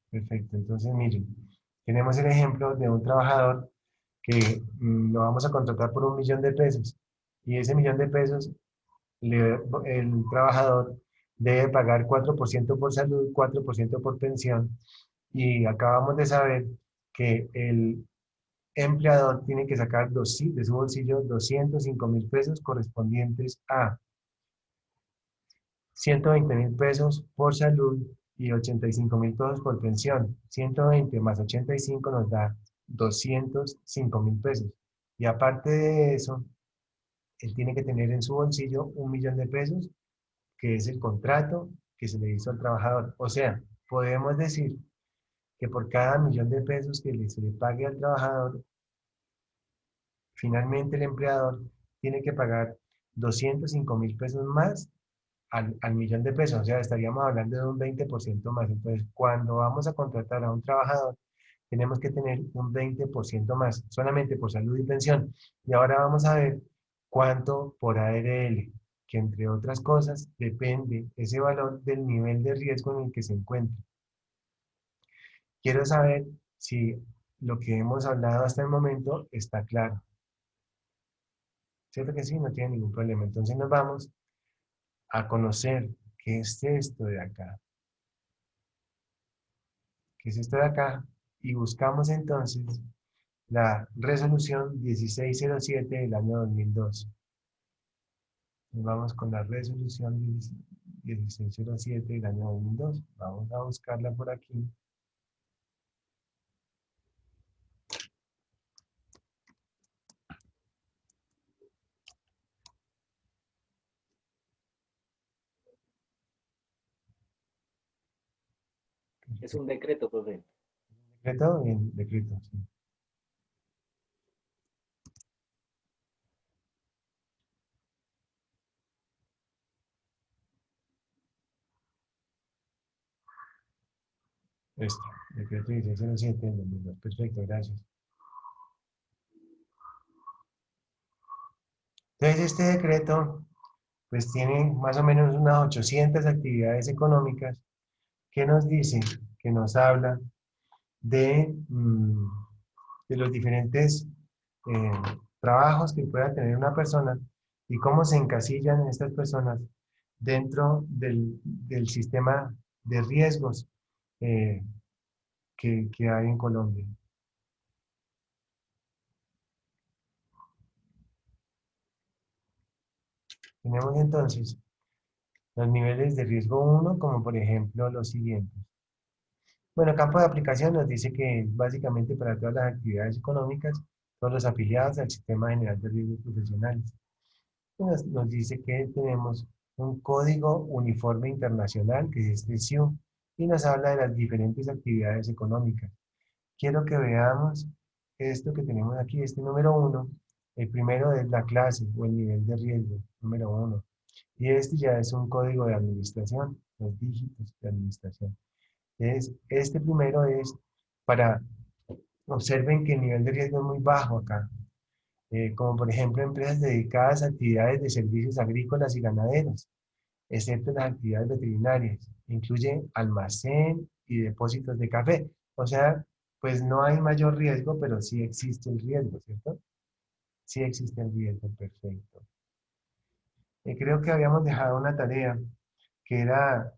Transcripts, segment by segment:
Perfecto. Entonces, miren, tenemos el ejemplo de un trabajador que lo vamos a contratar por 1.000.000 de pesos. Y ese 1.000.000 de pesos, el trabajador debe pagar 4% por salud, 4% por pensión. Y acabamos de saber que el empleador tiene que sacar de su bolsillo 205.000 pesos correspondientes a 120.000 pesos por salud y 85.000 pesos por pensión. 120 más 85 nos da 205.000 pesos. Y aparte de eso, él tiene que tener en su bolsillo 1.000.000 de pesos, que es el contrato que se le hizo al trabajador. O sea, podemos decir que por cada 1.000.000 de pesos que se le pague al trabajador, finalmente el empleador tiene que pagar 205.000 pesos más al 1.000.000 de pesos, o sea, estaríamos hablando de un 20% más. Entonces, cuando vamos a contratar a un trabajador, tenemos que tener un 20% más, solamente por salud y pensión. Y ahora vamos a ver cuánto por ARL, que entre otras cosas depende ese valor del nivel de riesgo en el que se encuentra. Quiero saber si lo que hemos hablado hasta el momento está claro. ¿Cierto que sí? No tiene ningún problema. Entonces nos vamos a conocer qué es esto de acá. ¿Qué es esto de acá? Y buscamos entonces la resolución 1607 del año 2002. Nos vamos con la resolución 1607 del año 2002. Vamos a buscarla por aquí. Es un decreto, profe. ¿Decreto? Bien, decreto, sí. Esto, decreto 1607 del 2002. Perfecto, gracias. Entonces, este decreto, pues tiene más o menos unas 800 actividades económicas que nos dice, que nos habla de los diferentes eh, trabajos que pueda tener una persona y cómo se encasillan estas personas dentro del sistema de riesgos eh, que hay en Colombia. Tenemos entonces los niveles de riesgo uno, como por ejemplo los siguientes. Bueno, campo de aplicación nos dice que básicamente para todas las actividades económicas, todos los afiliados al Sistema General de Riesgos Profesionales. Nos dice que tenemos un código uniforme internacional, que es este SIU, y nos habla de las diferentes actividades económicas. Quiero que veamos esto que tenemos aquí, este número uno. El primero es la clase o el nivel de riesgo, número uno. Y este ya es un código de administración, los dígitos de administración. Entonces, este primero es para, observen que el nivel de riesgo es muy bajo acá, como por ejemplo empresas dedicadas a actividades de servicios agrícolas y ganaderos, excepto las actividades veterinarias. Incluye almacén y depósitos de café. O sea, pues no hay mayor riesgo, pero sí existe el riesgo, ¿cierto? Sí existe el riesgo, perfecto. Creo que habíamos dejado una tarea que era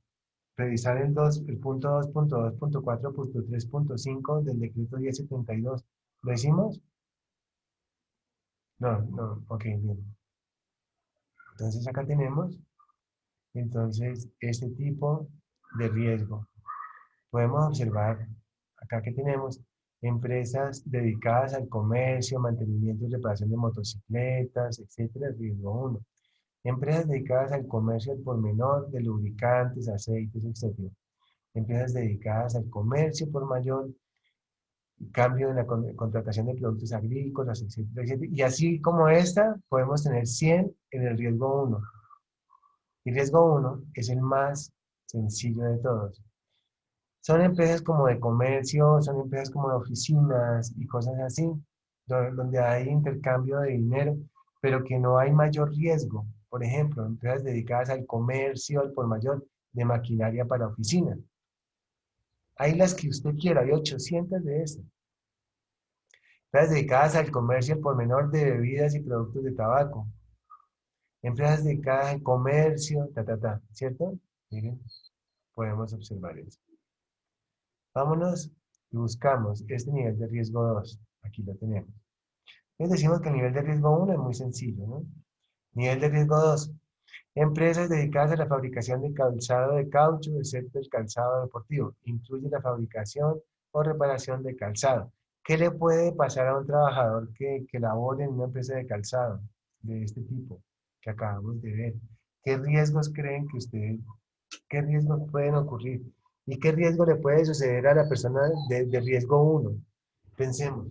revisar el punto 2.2.4.3.5 del decreto 1072. ¿Lo hicimos? No, no, ok, bien. Entonces acá tenemos, entonces, este tipo de riesgo. Podemos observar acá que tenemos empresas dedicadas al comercio, mantenimiento y reparación de motocicletas, etcétera, riesgo uno. Empresas dedicadas al comercio al por menor de lubricantes, aceites, etcétera. Empresas dedicadas al comercio por mayor, cambio en la contratación de productos agrícolas, etcétera, etcétera. Y así como esta, podemos tener 100 en el riesgo uno. Y riesgo uno es el más sencillo de todos. Son empresas como de comercio, son empresas como de oficinas y cosas así, donde hay intercambio de dinero, pero que no hay mayor riesgo. Por ejemplo, empresas dedicadas al comercio, al por mayor, de maquinaria para oficinas. Hay las que usted quiera, hay 800 de esas. Empresas dedicadas al comercio al por menor de bebidas y productos de tabaco. Empresas dedicadas al comercio, ¿cierto? Miren, podemos observar eso. Vámonos y buscamos este nivel de riesgo 2. Aquí lo tenemos. Entonces decimos que el nivel de riesgo 1 es muy sencillo, ¿no? Nivel de riesgo 2. Empresas dedicadas a la fabricación de calzado de caucho, excepto el calzado deportivo. Incluye la fabricación o reparación de calzado. ¿Qué le puede pasar a un trabajador que labore en una empresa de calzado de este tipo que acabamos de ver? ¿Qué riesgos creen que ustedes, qué riesgos pueden ocurrir? ¿Y qué riesgo le puede suceder a la persona de riesgo 1? Pensemos.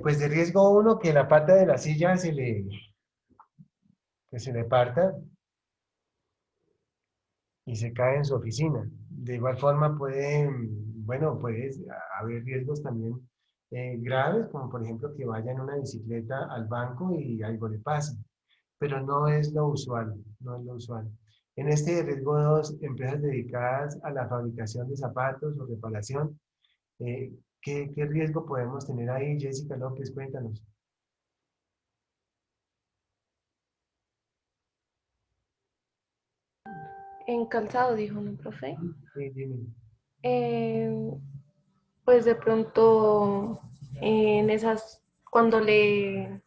Pues de riesgo 1 que la pata de la silla que se le parta y se cae en su oficina. De igual forma bueno, puede haber riesgos también graves, como por ejemplo que vaya en una bicicleta al banco y algo le pase, pero no es lo usual, no es lo usual. En este de riesgo 2, empresas dedicadas a la fabricación de zapatos o reparación, ¿qué riesgo podemos tener ahí, Jessica López? Cuéntanos. En calzado, dijo mi profe. Sí, dime. Eh, pues de pronto en esas, cuando le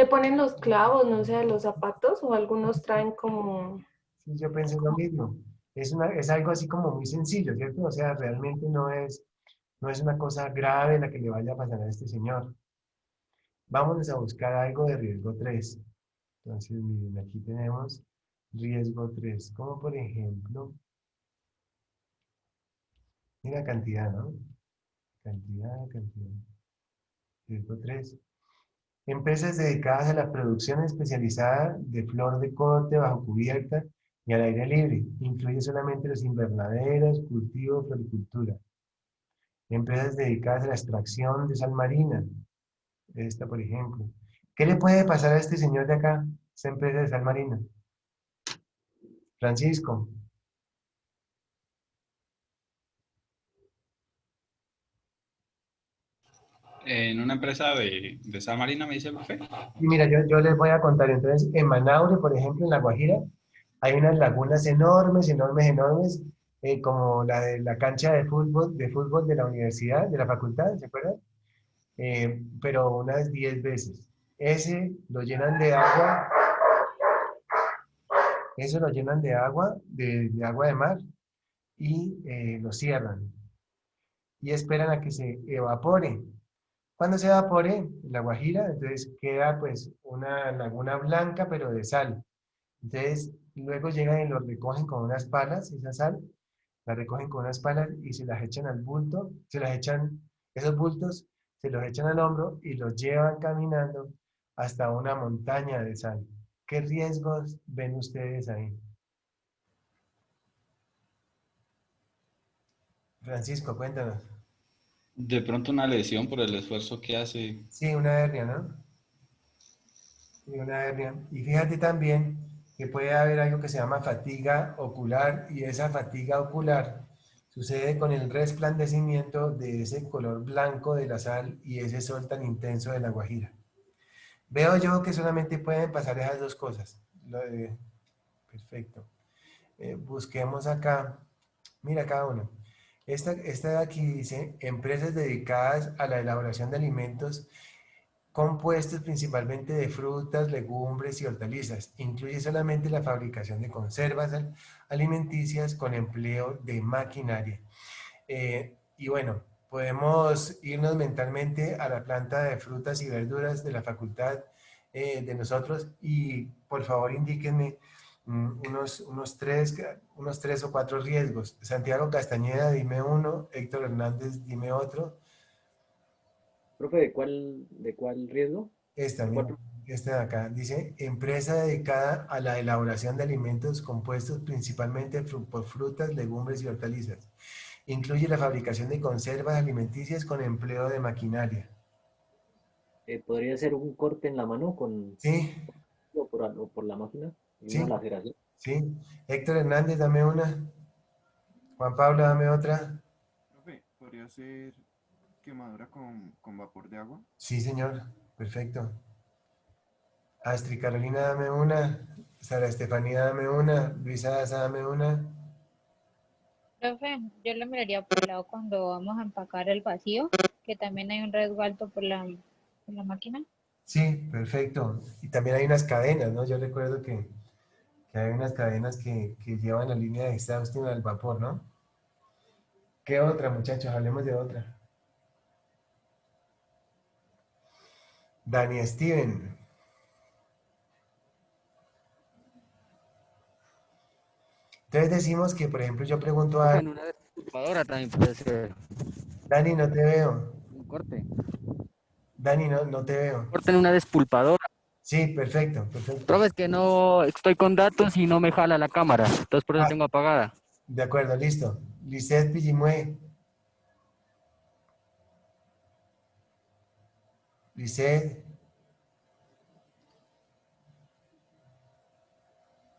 ponen los clavos, no sé, a los zapatos o algunos traen como... Sí, yo pensé lo mismo. Es algo así como muy sencillo, ¿cierto? O sea, realmente no es una cosa grave la que le vaya a pasar a este señor. Vámonos a buscar algo de riesgo 3. Entonces, miren, aquí tenemos riesgo 3, como por ejemplo, mira cantidad, ¿no? Cantidad. Riesgo 3. Empresas dedicadas a la producción especializada de flor de corte bajo cubierta y al aire libre. Incluye solamente los invernaderos, cultivo, floricultura. Empresas dedicadas a la extracción de sal marina. Esta, por ejemplo. ¿Qué le puede pasar a este señor de acá? Esta empresa de sal marina. Francisco. En una empresa de sal marina, me dice el profe. Y mira, yo les voy a contar. Entonces, en Manaure, por ejemplo, en La Guajira, hay unas lagunas enormes, enormes, enormes, como la de la cancha de fútbol de la universidad, de la facultad, ¿se acuerdan? Pero unas 10 veces. Ese lo llenan de agua, eso lo llenan de agua, de agua de mar, y lo cierran. Y esperan a que se evapore. Cuando se evapore la Guajira, entonces queda pues una laguna blanca, pero de sal. Entonces, luego llegan y lo recogen con unas palas, esa sal, la recogen con unas palas y se las echan al bulto, esos bultos se los echan al hombro y los llevan caminando hasta una montaña de sal. ¿Qué riesgos ven ustedes ahí? Francisco, cuéntanos. De pronto una lesión por el esfuerzo que hace. Sí, una hernia, ¿no? Sí, una hernia. Y fíjate también que puede haber algo que se llama fatiga ocular y esa fatiga ocular sucede con el resplandecimiento de ese color blanco de la sal y ese sol tan intenso de la Guajira. Veo yo que solamente pueden pasar esas dos cosas. Perfecto. Busquemos acá. Mira cada uno. Esta de aquí dice, empresas dedicadas a la elaboración de alimentos compuestos principalmente de frutas, legumbres y hortalizas. Incluye solamente la fabricación de conservas alimenticias con empleo de maquinaria. Y bueno, podemos irnos mentalmente a la planta de frutas y verduras de la facultad de nosotros y por favor indíquenme unos tres o cuatro riesgos. Santiago Castañeda, dime uno. Héctor Hernández, dime otro. Profe, de cuál riesgo? Esta, ¿De mira, cuál? esta de acá. Dice, empresa dedicada a la elaboración de alimentos compuestos principalmente por frutas, legumbres y hortalizas. Incluye la fabricación de conservas alimenticias con empleo de maquinaria. Podría ser un corte en la mano con, Sí, o por la máquina y una sí, laceración. sí. Héctor Hernández, dame una. Juan Pablo, dame otra. Profe, ¿podría ser quemadura con vapor de agua? Sí, señor. Perfecto. Astrid Carolina, dame una. Sara Estefanía, dame una. Luisa Daza, dame una. Profe, yo lo miraría por el lado cuando vamos a empacar el vacío, que también hay un riesgo alto por la máquina. Sí, perfecto. Y también hay unas cadenas, ¿no? Yo recuerdo que hay unas cadenas que llevan la línea de exhausto al vapor, ¿no? ¿Qué otra, muchachos? Hablemos de otra. Dani Steven. Entonces decimos que, por ejemplo, yo pregunto a Profe, en una desculpadora también puede ser Dani, no te veo. un corte. Dani, no, no te veo. Corte en una despulpadora. Sí, perfecto, perfecto. Profe, es que no estoy con datos y no me jala la cámara. Entonces por eso Ah, tengo apagada. de acuerdo, listo. Lisette Pillimue. Lisette.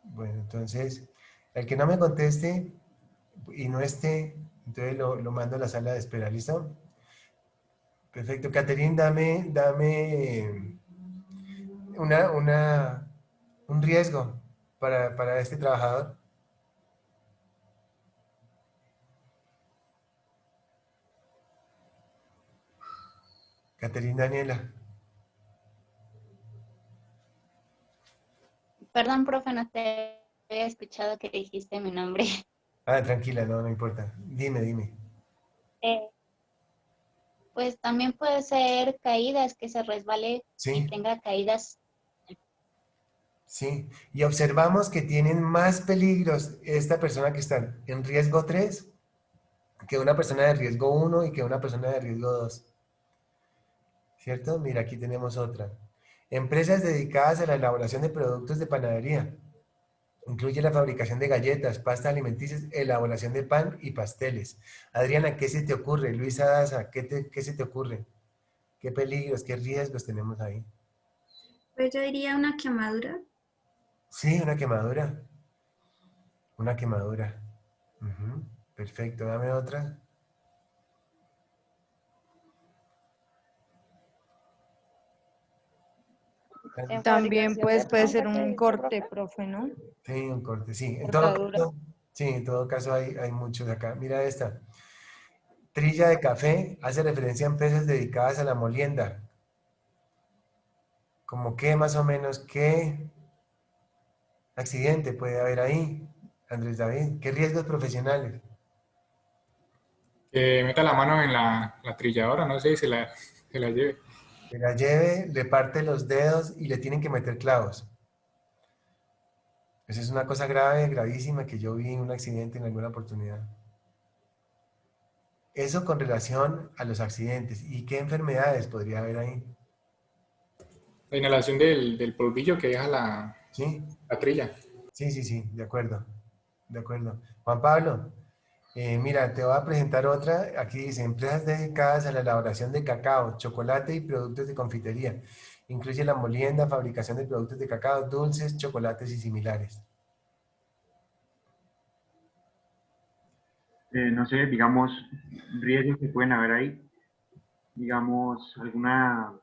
Bueno, entonces, el que no me conteste y no esté, entonces lo mando a la sala de espera, ¿listo? Perfecto. Catherine, dame un riesgo para este trabajador. Catherine Daniela. Perdón, profe, no te había escuchado que dijiste mi nombre. Ah, tranquila, no, no importa. Dime. Eh, pues también puede ser caídas, que se resbale y Sí, tenga caídas. sí. Y observamos que tienen más peligros esta persona que está en riesgo 3 que una persona de riesgo 1 y que una persona de riesgo 2. ¿Cierto? Mira, aquí tenemos otra. Empresas dedicadas a la elaboración de productos de panadería. Incluye la fabricación de galletas, pastas alimenticias, elaboración de pan y pasteles. Adriana, ¿qué se te ocurre? Luisa Daza, ¿qué se te ocurre? ¿Qué peligros, qué riesgos tenemos ahí? Pues yo diría una quemadura. Sí, una quemadura. Una quemadura. Ujú, perfecto, dame otra. En También fabricación pues de puede pan, ser fue que un dijo, corte, profe. profe, ¿no? Sí, un corte, sí. Cortadura. Sí, en todo caso hay muchos acá. Mira esta. Trilla de café hace referencia a empresas dedicadas a la molienda. Como qué más o menos, qué accidente puede haber ahí, Andrés David, qué riesgos profesionales. Que meta la mano en la trilladora, no sé, y se la lleve. Que la lleve, le parte los dedos y le tienen que meter clavos. Esa es una cosa grave, gravísima que yo vi en un accidente en alguna oportunidad. Eso con relación a los accidentes. ¿Y qué enfermedades podría haber ahí? La inhalación del polvillo que deja Sí, la trilla. sí, de acuerdo, de acuerdo. Juan Pablo, mira, te voy a presentar otra. Aquí dice, empresas dedicadas a la elaboración de cacao, chocolate y productos de confitería. Incluye la molienda, fabricación de productos de cacao, dulces, chocolates y similares. No sé, digamos, riesgos que pueden haber ahí, digamos, alguna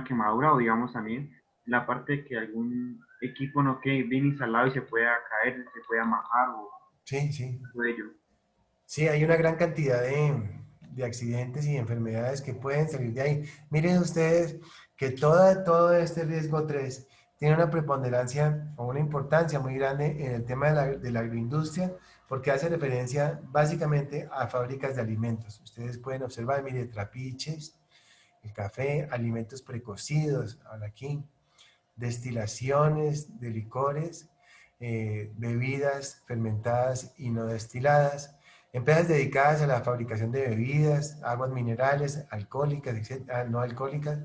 quemadura o digamos también la parte de que algún equipo no quede bien instalado y se pueda caer, se pueda majar o Sí. todo ello. Sí, hay una gran cantidad de accidentes y enfermedades que pueden salir de ahí. Miren ustedes que todo este riesgo 3 tiene una preponderancia o una importancia muy grande en el tema de la agroindustria porque hace referencia básicamente a fábricas de alimentos. Ustedes pueden observar, mire, trapiches, el café, alimentos precocidos, habla aquí, destilaciones de licores, bebidas fermentadas y no destiladas, empresas dedicadas a la fabricación de bebidas, aguas minerales, alcohólicas, etcétera, no alcohólicas,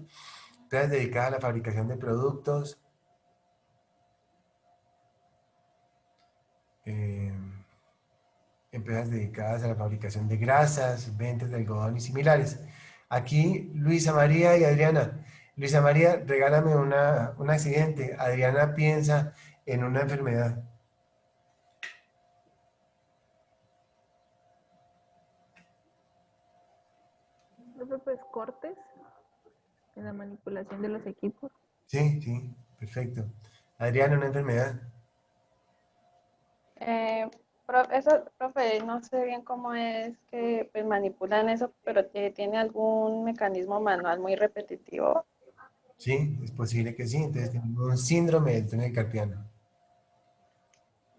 empresas dedicadas a la fabricación de productos, eh, empresas dedicadas a la fabricación de grasas, ventas de algodón y similares. Aquí, Luisa María y Adriana, Luisa María, regálame un accidente. Adriana piensa en una enfermedad. Profe, pues cortes en la manipulación de los equipos. Sí, sí, perfecto. Adriana, una enfermedad. Profe, no sé bien cómo es que pues, manipulan eso, pero tiene algún mecanismo manual muy repetitivo. Sí, es posible que sí. Entonces tenemos un síndrome del túnel carpiano.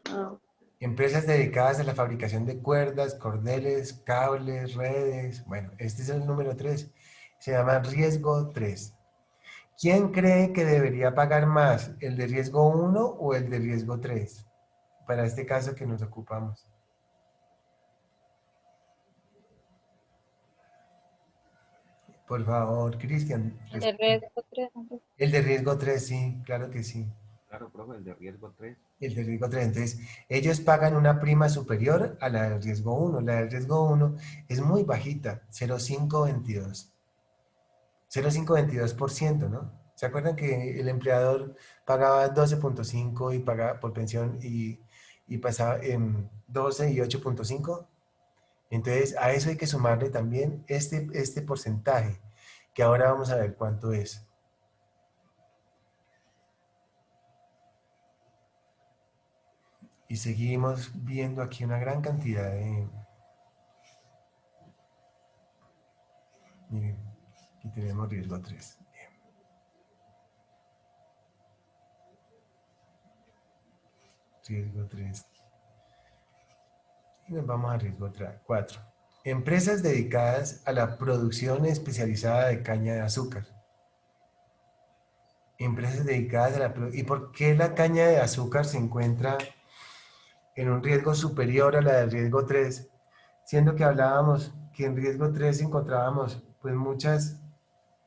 Ah, Empresas dedicadas a la fabricación de cuerdas, cordeles, cables, redes. Bueno, este es el número 3. Se llama riesgo 3. ¿Quién cree que debería pagar más, el de riesgo 1 o el de riesgo 3? Para este caso que nos ocupamos. Por favor, Cristian. De riesgo 3. El de riesgo 3, sí, claro que sí. Claro, profe, el de riesgo 3. El de riesgo 3. Entonces, ellos pagan una prima superior a la del riesgo 1. La del riesgo 1 es muy bajita, 0,522. 0,522%, ¿no? ¿Se acuerdan que el empleador pagaba 12,5 y pagaba por pensión y pasaba en 12 y 8,5? Entonces, a eso hay que sumarle también este porcentaje, que ahora vamos a ver cuánto es. Y seguimos viendo aquí una gran cantidad de... Miren, aquí tenemos riesgo 3. Bien. Riesgo 3. Y nos vamos a riesgo 4. Empresas dedicadas a la producción especializada de caña de azúcar. Empresas dedicadas a la producción. ¿Y por qué la caña de azúcar se encuentra en un riesgo superior a la del riesgo 3? Siendo que hablábamos que en riesgo 3 encontrábamos pues muchas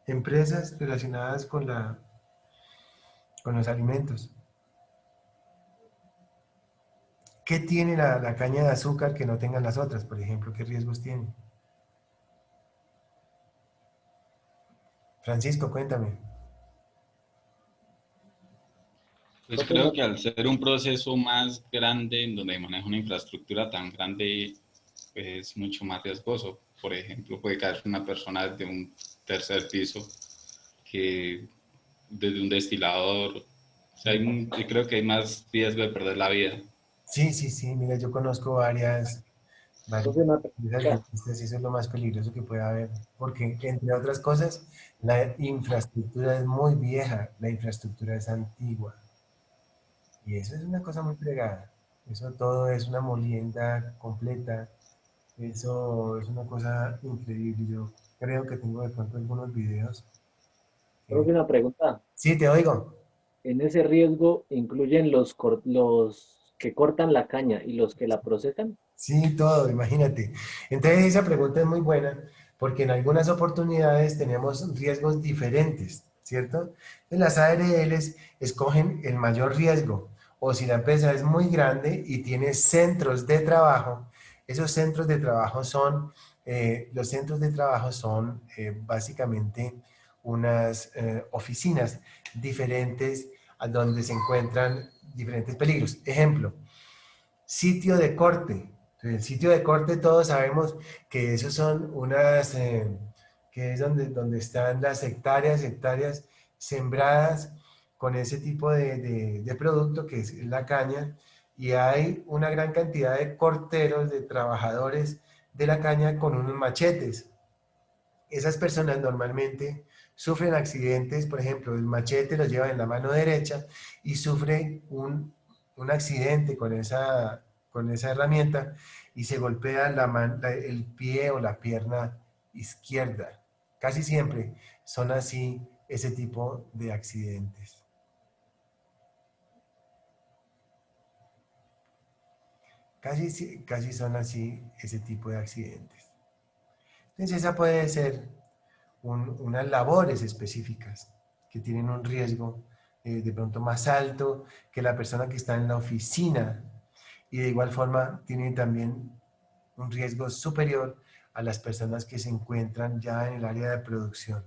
empresas relacionadas con los alimentos. ¿Qué tiene la caña de azúcar que no tengan las otras? Por ejemplo, ¿qué riesgos tiene? Francisco, cuéntame. Pues creo que al ser un proceso más grande, en donde maneja una infraestructura tan grande, es mucho más riesgoso. Por ejemplo, puede caer una persona de un tercer piso que desde un destilador. O sea, yo creo que hay más riesgo de perder la vida. Sí, sí, sí, mira, yo conozco varias Profe, una alpinistas y eso es lo más peligroso que puede haber, porque entre otras cosas, la infraestructura es muy vieja, la infraestructura es antigua, y eso es una cosa muy fregada. Eso todo es una molienda completa, eso es una cosa increíble. Yo creo que tengo de pronto algunos videos. profe, una pregunta. Sí, te oigo. ¿En ese riesgo incluyen los que cortan la caña y los que la procesan? Sí, todo, imagínate. Entonces esa pregunta es muy buena porque en algunas oportunidades tenemos riesgos diferentes, ¿cierto? En las ARLs escogen el mayor riesgo o si la empresa es muy grande y tiene centros de trabajo, esos centros de trabajo son, los centros de trabajo son básicamente unas oficinas diferentes a donde se encuentran diferentes peligros. Ejemplo, sitio de corte. El sitio de corte todos sabemos que esos son unas, que es donde están las hectáreas sembradas con ese tipo de producto que es la caña y hay una gran cantidad de corteros, de trabajadores de la caña con unos machetes. Esas personas normalmente sufren accidentes, por ejemplo, el machete lo lleva en la mano derecha y sufre un accidente con esa herramienta y se golpea el pie o la pierna izquierda. Casi siempre son así ese tipo de accidentes. Casi son así ese tipo de accidentes. Entonces esa puede ser unas labores específicas que tienen un riesgo de pronto más alto que la persona que está en la oficina y de igual forma tienen también un riesgo superior a las personas que se encuentran ya en el área de producción.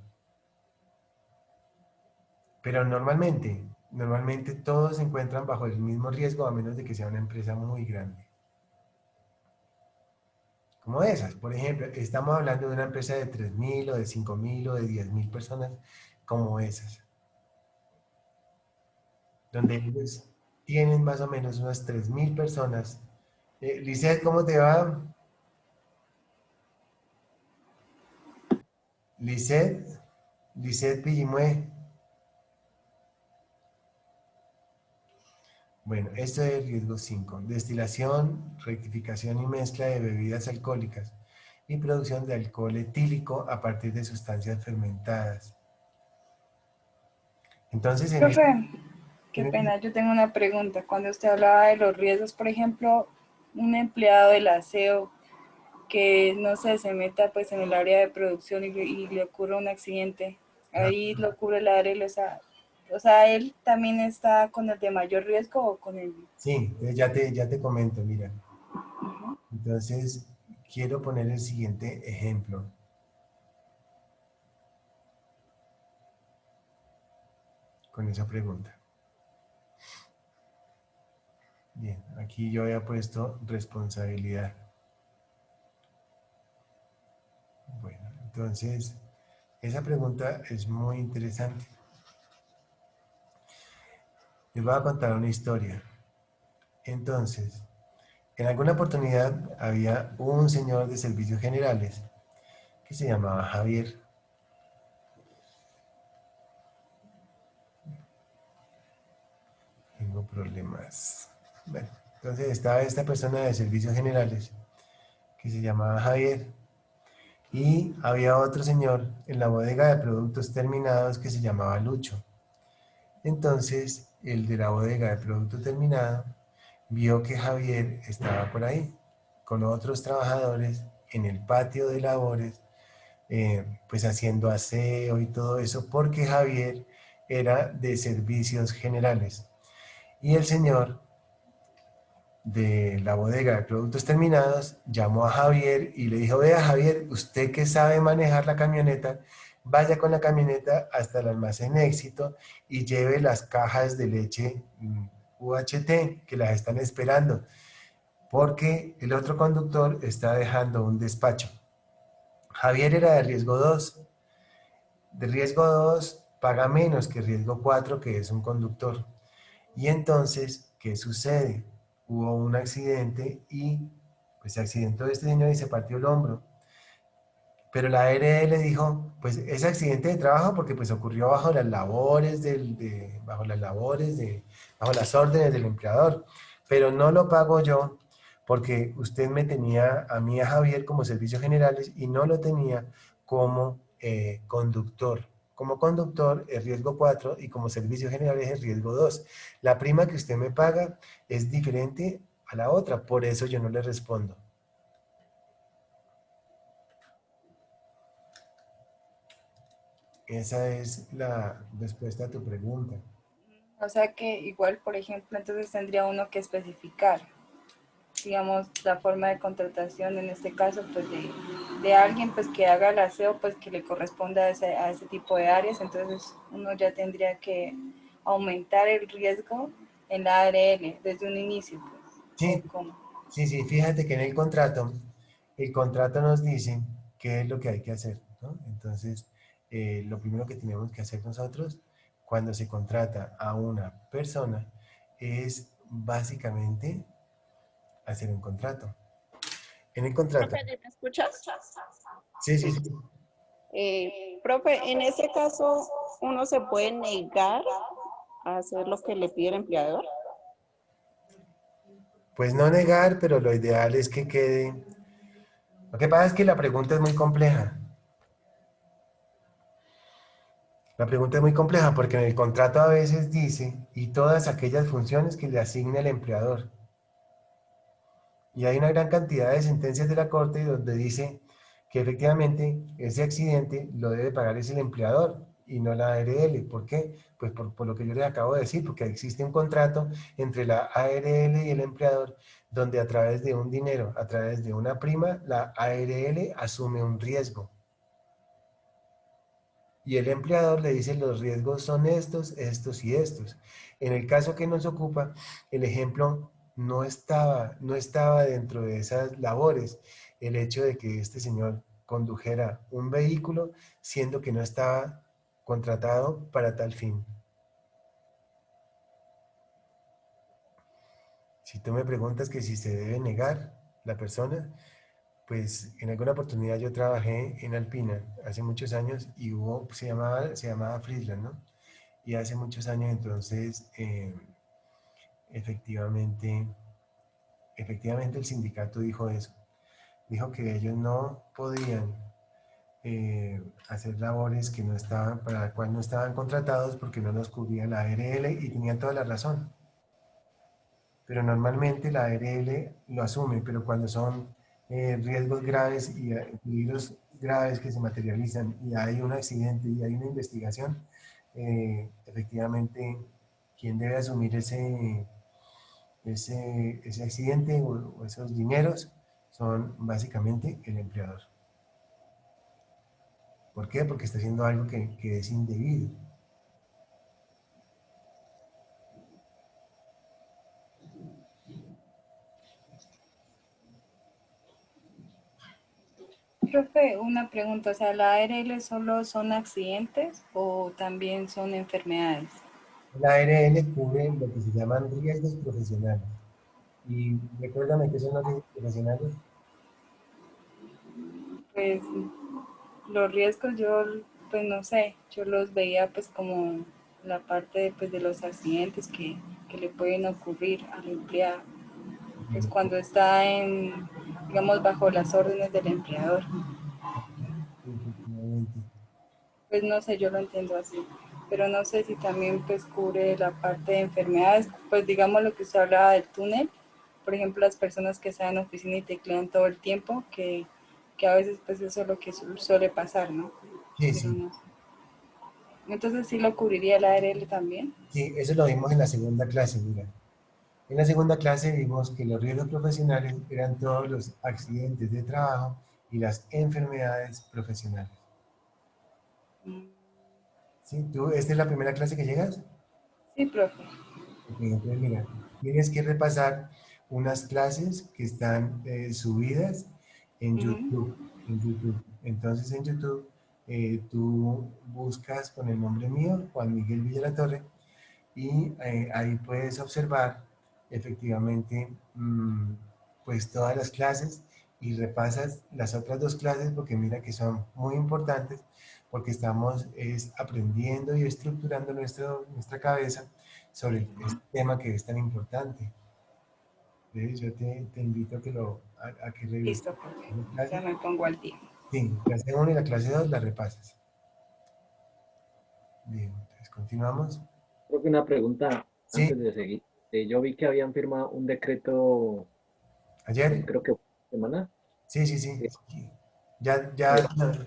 Pero normalmente todos se encuentran bajo el mismo riesgo a menos de que sea una empresa muy grande. Como esas, por ejemplo, estamos hablando de una empresa de 3.000 o de 5.000 o de 10.000 personas, como esas, donde ellos tienen más o menos unas 3.000 personas. Lizeth, ¿cómo te va? Lizeth Pillimue. Bueno, esto es el riesgo 5. Destilación, rectificación y mezcla de bebidas alcohólicas y producción de alcohol etílico a partir de sustancias fermentadas. Entonces, Profe, qué pena, yo tengo una pregunta. Cuando usted hablaba de los riesgos, por ejemplo, un empleado del aseo que, no sé, se meta pues en el área de producción y le ocurre un accidente, ahí lo cubre la ARL, o sea, ¿él también está con el de mayor riesgo o con el...? Sí, ya te comento, mira. Entonces, quiero poner el siguiente ejemplo. Con esa pregunta. Bien, aquí yo había puesto responsabilidad. Bueno, entonces, esa pregunta es muy interesante. Les voy a contar una historia. Entonces, en alguna oportunidad había un señor de servicios generales que se llamaba Javier. Tengo problemas. Bueno, entonces estaba esta persona de servicios generales que se llamaba Javier y había otro señor en la bodega de productos terminados que se llamaba Lucho. Entonces, el de la bodega de producto terminado vio que Javier estaba por ahí con otros trabajadores en el patio de labores, pues haciendo aseo y todo eso, porque Javier era de servicios generales. Y el señor de la bodega de productos terminados llamó a Javier y le dijo: vea, Javier, usted que sabe manejar la camioneta, vaya con la camioneta hasta el almacén Éxito y lleve las cajas de leche UHT que las están esperando, porque el otro conductor está dejando un despacho. Javier era de riesgo 2. De riesgo 2 paga menos que riesgo 4, que es un conductor. Y entonces, ¿qué sucede? Hubo un accidente y pues se accidentó este señor y se partió el hombro. Pero la ARL dijo, pues ese accidente de trabajo porque pues ocurrió bajo las labores bajo las órdenes del empleador, pero no lo pago yo porque usted me tenía a mí, a Javier, como servicios generales y no lo tenía como conductor. Como conductor es riesgo 4 y como servicios generales es riesgo 2. La prima que usted me paga es diferente a la otra, por eso yo no le respondo. Esa es la respuesta a tu pregunta. O sea que igual, por ejemplo, entonces tendría uno que especificar, digamos, la forma de contratación en este caso, pues de alguien pues que haga el aseo, pues que le corresponda a ese tipo de áreas. Entonces uno ya tendría que aumentar el riesgo en la ARL desde un inicio. Pues, Sí, fíjate que en el contrato nos dice qué es lo que hay que hacer, ¿no? Entonces, lo primero que tenemos que hacer nosotros cuando se contrata a una persona es básicamente hacer un contrato. En el contrato. Profe, ¿me escuchas? Sí. Profe, en ese caso, ¿uno se puede negar a hacer lo que le pide el empleador? Pues no negar, pero lo ideal es que quede. Lo que pasa es que la pregunta es muy compleja. La pregunta es muy compleja porque en el contrato a veces dice y todas aquellas funciones que le asigna el empleador. Y hay una gran cantidad de sentencias de la Corte donde dice que efectivamente ese accidente lo debe pagar es el empleador y no la ARL. ¿Por qué? Pues por lo que yo les acabo de decir, porque existe un contrato entre la ARL y el empleador donde a través de un dinero, a través de una prima, la ARL asume un riesgo. Y el empleador le dice los riesgos son estos, estos y estos. En el caso que nos ocupa, el ejemplo no estaba dentro de esas labores el hecho de que este señor condujera un vehículo siendo que no estaba contratado para tal fin. Si tú me preguntas que si se debe negar la persona, pues en alguna oportunidad yo trabajé en Alpina hace muchos años y se llamaba Friesland, ¿no? Y hace muchos años entonces, efectivamente, efectivamente el sindicato dijo eso. Dijo que ellos no podían hacer labores que no estaban, para las cuales no estaban contratados porque no los cubría la ARL y tenían toda la razón. Pero normalmente la ARL lo asume, pero cuando son riesgos graves y peligros graves que se materializan y hay un accidente y hay una investigación, efectivamente, quien debe asumir ese accidente o esos dineros son básicamente el empleador. ¿Por qué? Porque está haciendo algo que es indebido. Profe, una pregunta, o sea, ¿la ARL solo son accidentes o también son enfermedades? La ARL cubre lo que se llaman riesgos profesionales. Y recuérdame qué son los riesgos profesionales. Pues los riesgos yo, pues no sé, yo los veía pues como la parte pues, de los accidentes que le pueden ocurrir al empleado, pues cuando está en, digamos, bajo las órdenes del empleador. Efectivamente. Pues no sé, yo lo entiendo así, pero no sé si también pues cubre la parte de enfermedades, pues digamos lo que usted hablaba del túnel, por ejemplo las personas que están en oficina y teclean todo el tiempo, que a veces pues eso es lo que suele pasar, ¿no? Sí, Pero sí. no sé. Entonces sí lo cubriría la ARL también. Sí, eso lo vimos en la segunda clase, mira. En la segunda clase vimos que los riesgos profesionales eran todos los accidentes de trabajo y las enfermedades profesionales. ¿Sí? ¿Esta es la primera clase que llegas? Sí, profe. Ok, entonces mira, tienes que repasar unas clases que están subidas en YouTube, en YouTube. Entonces en YouTube tú buscas con el nombre mío, Juan Miguel Villalatorre, y ahí puedes observar efectivamente pues todas las clases y repasas las otras dos clases porque mira que son muy importantes porque estamos aprendiendo y estructurando nuestra cabeza sobre este tema que es tan importante. ¿Ves? Yo te invito a que revises. Listo, profe. Ya me pongo al día. Sí, clase 1 y la clase 2 la repasas. Bien, entonces continuamos. Creo que una pregunta Sí. antes de seguir. Yo vi que habían firmado un decreto, ¿Ayer? creo que semana. Sí, sí, sí.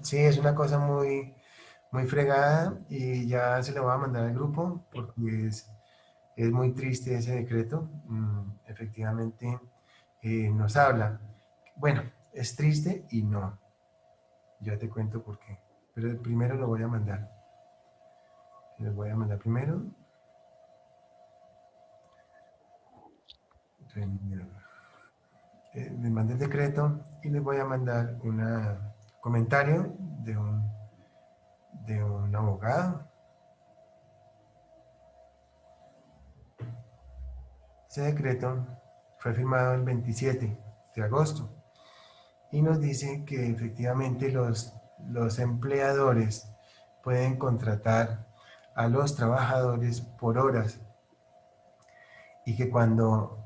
Sí, es una cosa muy, muy fregada y ya se lo voy a mandar al grupo porque es muy triste ese decreto. Efectivamente, nos habla. Bueno, es triste y no. Ya te cuento por qué. Pero primero lo voy a mandar. Lo voy a mandar primero. Les mandé el decreto y les voy a mandar un comentario de un abogado. Ese decreto fue firmado el 27 de agosto y nos dice que efectivamente los empleadores pueden contratar a los trabajadores por horas y que cuando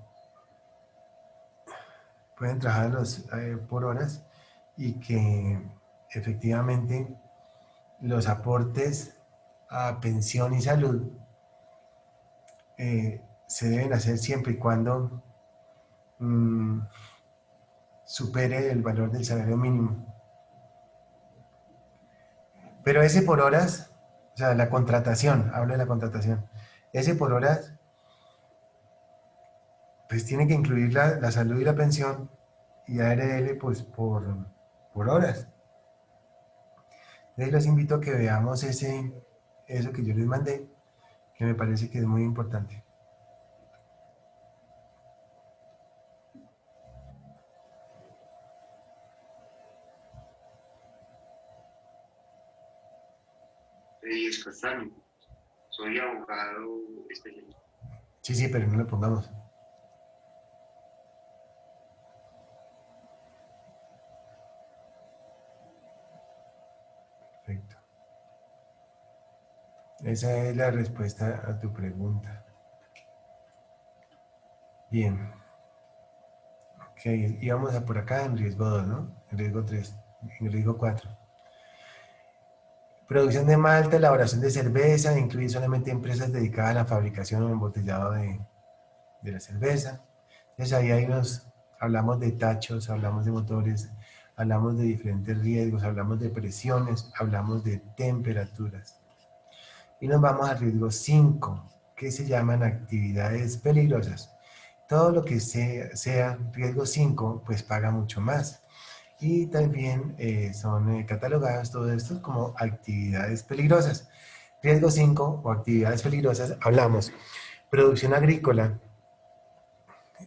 pueden trabajar por horas y que efectivamente los aportes a pensión y salud se deben hacer siempre y cuando supere el valor del salario mínimo. Pero ese por horas, o sea, la contratación, hablo de la contratación, ese por horas, pues tiene que incluir la salud y la pensión y ARL pues por horas. Entonces los invito a que veamos eso que yo les mandé, que me parece que es muy importante. Reyes Castaño. Soy abogado especialista. Sí, sí, pero no lo pongamos. Perfecto. Esa es la respuesta a tu pregunta. Bien. Ok, y vamos a por acá en riesgo 2, ¿no? En riesgo 3, en riesgo 4. Producción de malta, elaboración de cerveza, incluye solamente empresas dedicadas a la fabricación o embotellado de la cerveza. Entonces ahí hablamos de tachos, hablamos de motores, hablamos de diferentes riesgos, hablamos de presiones, hablamos de temperaturas. Y nos vamos al riesgo 5, que se llaman actividades peligrosas. Todo lo que sea riesgo 5, pues paga mucho más. Y también son catalogadas todo esto como actividades peligrosas. Riesgo 5 o actividades peligrosas, hablamos producción agrícola,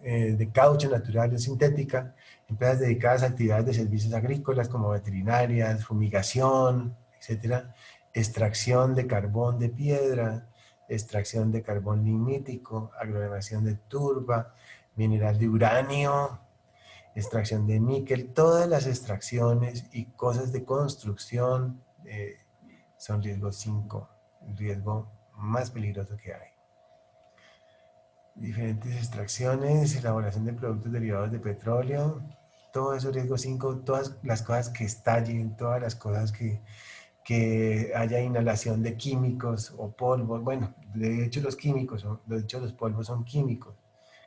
de caucho natural o sintética, empresas dedicadas a actividades de servicios agrícolas como veterinarias, fumigación, etcétera, extracción de carbón de piedra, extracción de carbón limítico, aglomeración de turba, mineral de uranio, extracción de níquel, todas las extracciones y cosas de construcción son riesgo 5, el riesgo más peligroso que hay. Diferentes extracciones, elaboración de productos derivados de petróleo, todo eso riesgo 5, todas las cosas que estallen, todas las cosas que haya inhalación de químicos o polvos. Bueno, de hecho los polvos son químicos.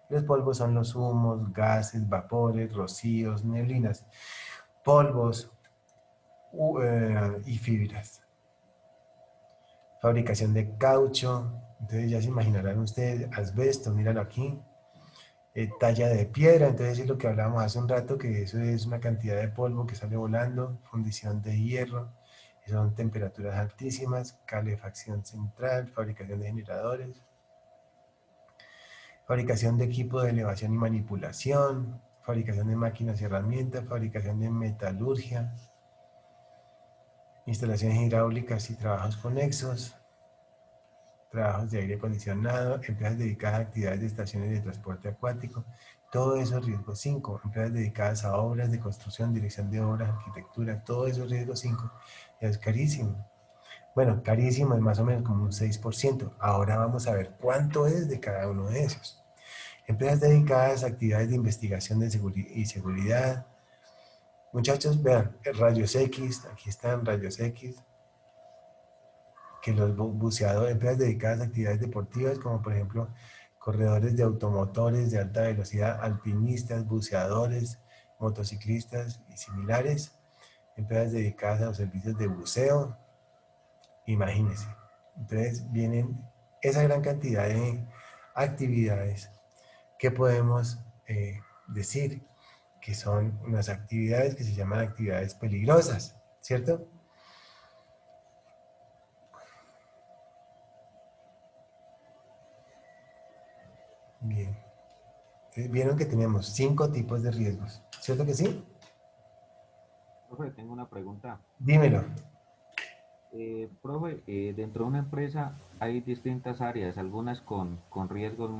Los polvos son los humos, gases, vapores, rocíos, neblinas, polvos y fibras. Fabricación de caucho, entonces ya se imaginarán ustedes, asbesto, míralo aquí. Talla de piedra, entonces es lo que hablábamos hace un rato, que eso es una cantidad de polvo que sale volando, fundición de hierro, son temperaturas altísimas, calefacción central, fabricación de generadores, fabricación de equipo de elevación y manipulación, fabricación de máquinas y herramientas, fabricación de metalurgia, instalaciones hidráulicas y trabajos conexos, trabajos de aire acondicionado, empresas dedicadas a actividades de estaciones de transporte acuático, todo eso es riesgo 5, empresas dedicadas a obras de construcción, dirección de obras, arquitectura, todo eso es riesgo 5, es carísimo. Bueno, carísimo es más o menos como un 6%. Ahora vamos a ver cuánto es de cada uno de esos. Empresas dedicadas a actividades de investigación y seguridad. Muchachos, vean, rayos X, aquí están rayos X, que los buceadores, empresas dedicadas a actividades deportivas, como por ejemplo corredores de automotores de alta velocidad, alpinistas, buceadores, motociclistas y similares, empresas dedicadas a los servicios de buceo, imagínense. Entonces vienen esa gran cantidad de actividades que podemos decir que son unas actividades que se llaman actividades peligrosas, ¿cierto? Bien. Entonces, vieron que tenemos 5 tipos de riesgos, ¿cierto que sí? Profe, tengo una pregunta. Dímelo. Profe, dentro de una empresa hay distintas áreas, algunas con riesgos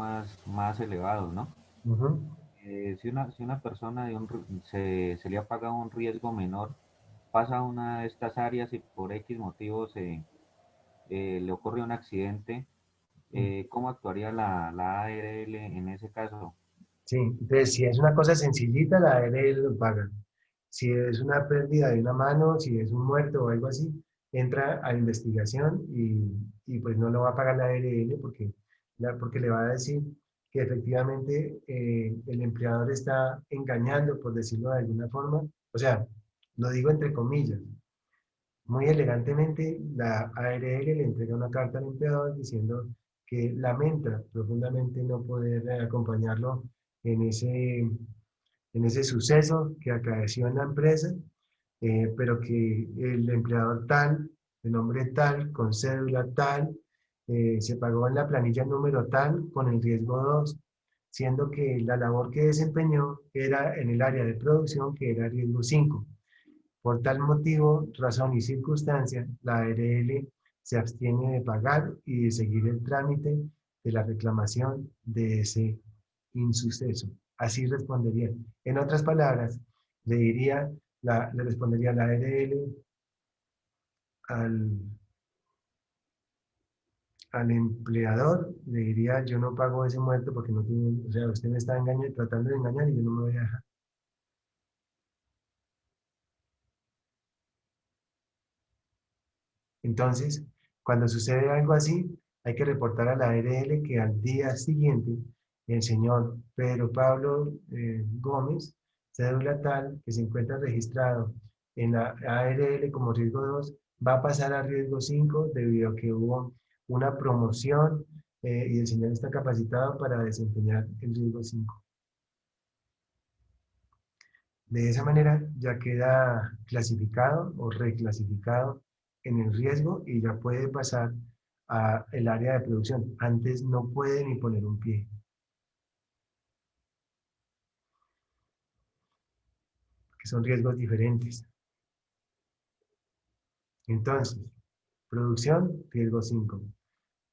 más elevados, ¿no? Uh-huh. Si una persona se le ha pagado un riesgo menor, pasa a una de estas áreas y por X motivos le ocurre un accidente, ¿cómo actuaría la ARL en ese caso? Sí, entonces si es una cosa sencillita, la ARL lo paga. Si es una pérdida de una mano, si es un muerto o algo así, entra a investigación y pues no lo va a pagar la ARL porque le va a decir que efectivamente el empleador está engañando, por decirlo de alguna forma. O sea, lo digo entre comillas. Muy elegantemente, la ARL le entrega una carta al empleador diciendo que lamenta profundamente no poder acompañarlo en ese suceso que acaeció en la empresa, pero que el empleador tal, de nombre tal, con cédula tal, se pagó en la planilla número tal con el riesgo 2, siendo que la labor que desempeñó era en el área de producción, que era riesgo 5. Por tal motivo, razón y circunstancia, la ARL se abstiene de pagar y de seguir el trámite de la reclamación de ese insuceso. Así respondería. En otras palabras, le respondería la ARL al, al empleador, le diría, yo no pago ese muerto porque no tiene, o sea, usted me está engañando, tratando de engañar y yo no me voy a dejar. Entonces, cuando sucede algo así, hay que reportar a la ARL que al día siguiente el señor Pedro Pablo Gómez, cédula tal, que se encuentra registrado en la ARL como riesgo 2, va a pasar a riesgo 5 debido a que hubo una promoción y el señor está capacitado para desempeñar el riesgo 5. De esa manera ya queda clasificado o reclasificado en el riesgo y ya puede pasar al área de producción. Antes no puede ni poner un pie. Que son riesgos diferentes. Entonces, producción, riesgo 5.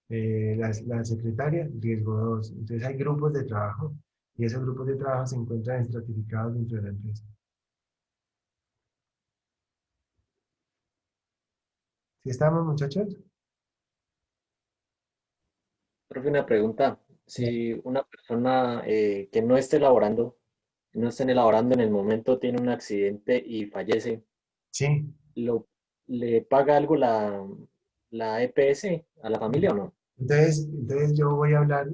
La secretaria, riesgo 2. Entonces hay grupos de trabajo y esos grupos de trabajo se encuentran estratificados dentro de la empresa. ¿Sí estamos, muchachos? Profe, una pregunta. Si una persona que no esté elaborando, no esté elaborando en el momento, tiene un accidente y fallece, Sí. ¿le paga algo la EPS a la familia o no? Entonces yo voy a hablar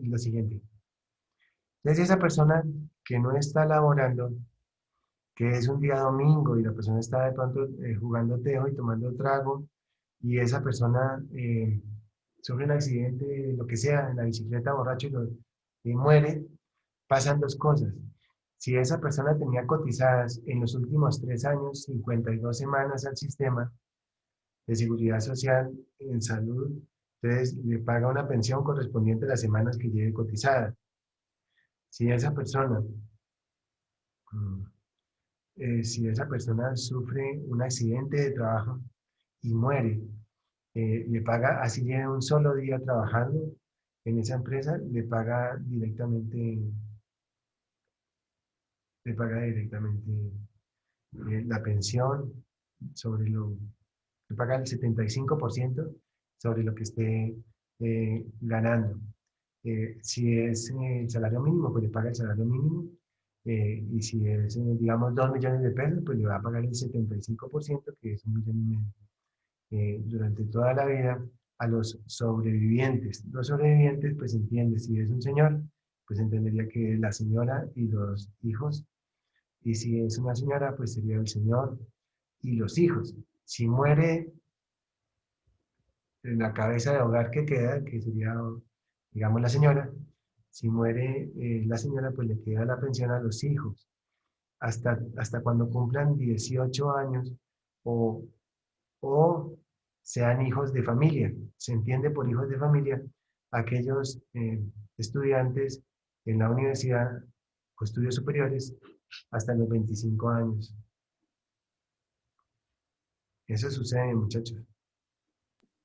lo siguiente. Entonces esa persona que no está laborando, que es un día domingo y la persona está de pronto jugando tejo y tomando trago, y esa persona sufre un accidente, lo que sea, en la bicicleta borracho y muere, pasan dos cosas. Si esa persona tenía cotizadas en los últimos 3 años 52 semanas al sistema de seguridad social en salud, entonces le paga una pensión correspondiente a las semanas que lleve cotizadas. Si esa persona si esa persona sufre un accidente de trabajo y muere, le paga, así lleva un solo día trabajando en esa empresa, le paga directamente la pensión sobre le paga el 75% sobre lo que esté ganando. Si es el salario mínimo, pues le paga el salario mínimo. Y si es, digamos, 2 millones de pesos, pues le va a pagar el 75%, que es 1,5 millones, durante toda la vida a los sobrevivientes. Los sobrevivientes, pues entiende, si es un señor, pues entendería que la señora y los hijos, y si es una señora, pues sería el señor y los hijos. Si muere en la cabeza de hogar que queda, que sería, digamos, la señora, si muere la señora, pues le queda la pensión a los hijos hasta cuando cumplan 18 años o, o sean hijos de familia. Se entiende por hijos de familia aquellos estudiantes en la universidad o estudios superiores hasta los 25 años. Eso sucede, muchachos.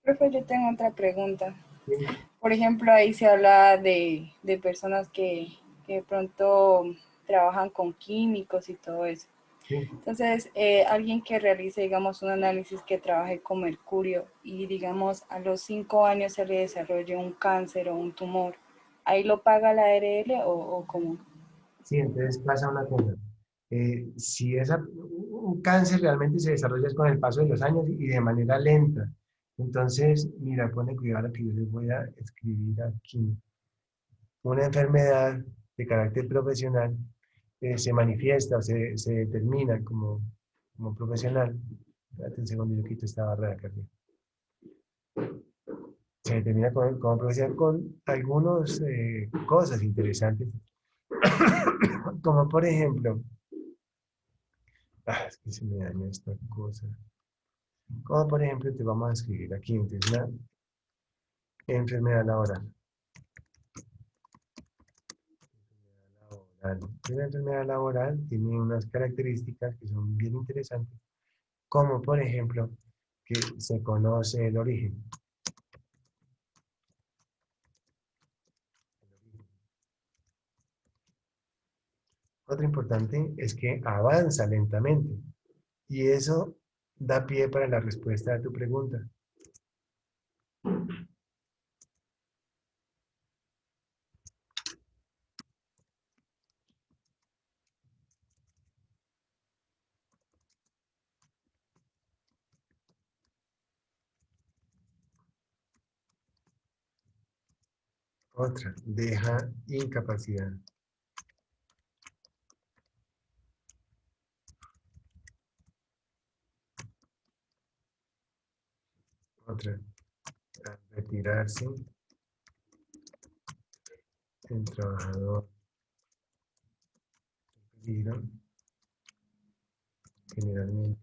Profe, yo tengo otra pregunta. Sí. Por ejemplo, ahí se habla de personas que de pronto trabajan con químicos y todo eso. Sí. Entonces, alguien que realice, digamos, un análisis que trabaje con mercurio y, digamos, a los 5 años se le desarrolle un cáncer o un tumor, ¿ahí lo paga la ARL o cómo? Sí, entonces pasa una cosa. Si un cáncer realmente se desarrolla con el paso de los años y de manera lenta. Entonces, mira, pone cuidado lo que yo les voy a escribir aquí. Una enfermedad de carácter profesional se manifiesta, se determina como profesional. Espérate un segundo, yo quito esta barra de acá. Se determina como profesional con algunas cosas interesantes, como por ejemplo, Es que se me dañó esta cosa. Como por ejemplo, te vamos a escribir aquí, entonces, una enfermedad laboral. Una enfermedad laboral tiene unas características que son bien interesantes, como por ejemplo, que se conoce el origen. Otro importante es que avanza lentamente y eso da pie para la respuesta a tu pregunta. Otra, deja incapacidad. Otra, al retirarse, el trabajador en peligro, generalmente.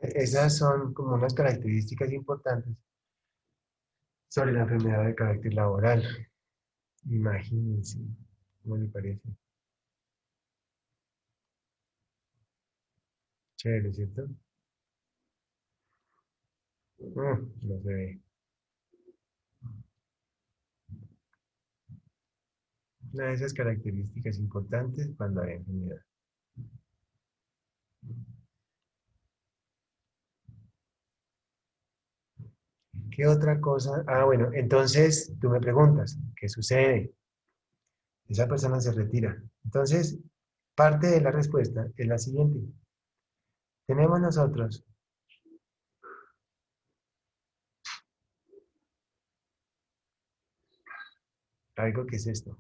Esas son como unas características importantes sobre la enfermedad de carácter laboral. Imagínense, ¿cómo le parece? Chévere, ¿cierto? No se ve. Una de esas características importantes cuando hay enfermedad. ¿Qué otra cosa? Ah, bueno, entonces tú me preguntas, ¿qué sucede? Esa persona se retira. Entonces, parte de la respuesta es la siguiente. Tenemos nosotros algo que es esto.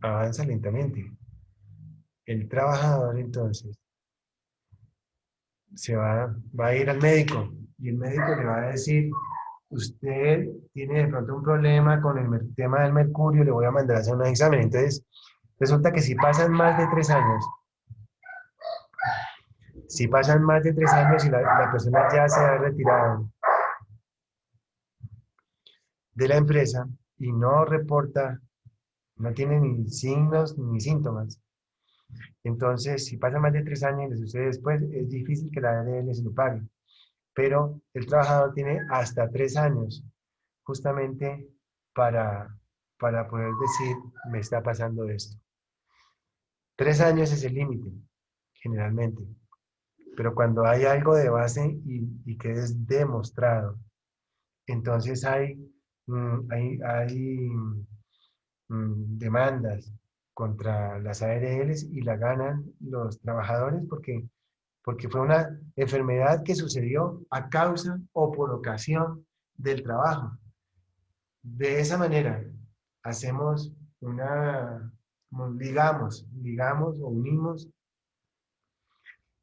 Avanza lentamente. El trabajador entonces va a ir al médico y el médico le va a decir, usted tiene de pronto un problema con el tema del mercurio, le voy a mandar a hacer un examen. Entonces, resulta que si pasan más de 3 años y la persona ya se ha retirado de la empresa y no reporta, no tiene ni signos ni síntomas, entonces si pasa más de 3 años y le sucede después, es difícil que la ARL se lo pague. Pero el trabajador tiene hasta 3 años justamente para, para poder decir, me está pasando esto. 3 años es el límite, generalmente. Pero cuando hay algo de base y que es demostrado, entonces hay demandas contra las ARLs y la ganan los trabajadores porque fue una enfermedad que sucedió a causa o por ocasión del trabajo. De esa manera, hacemos ligamos o unimos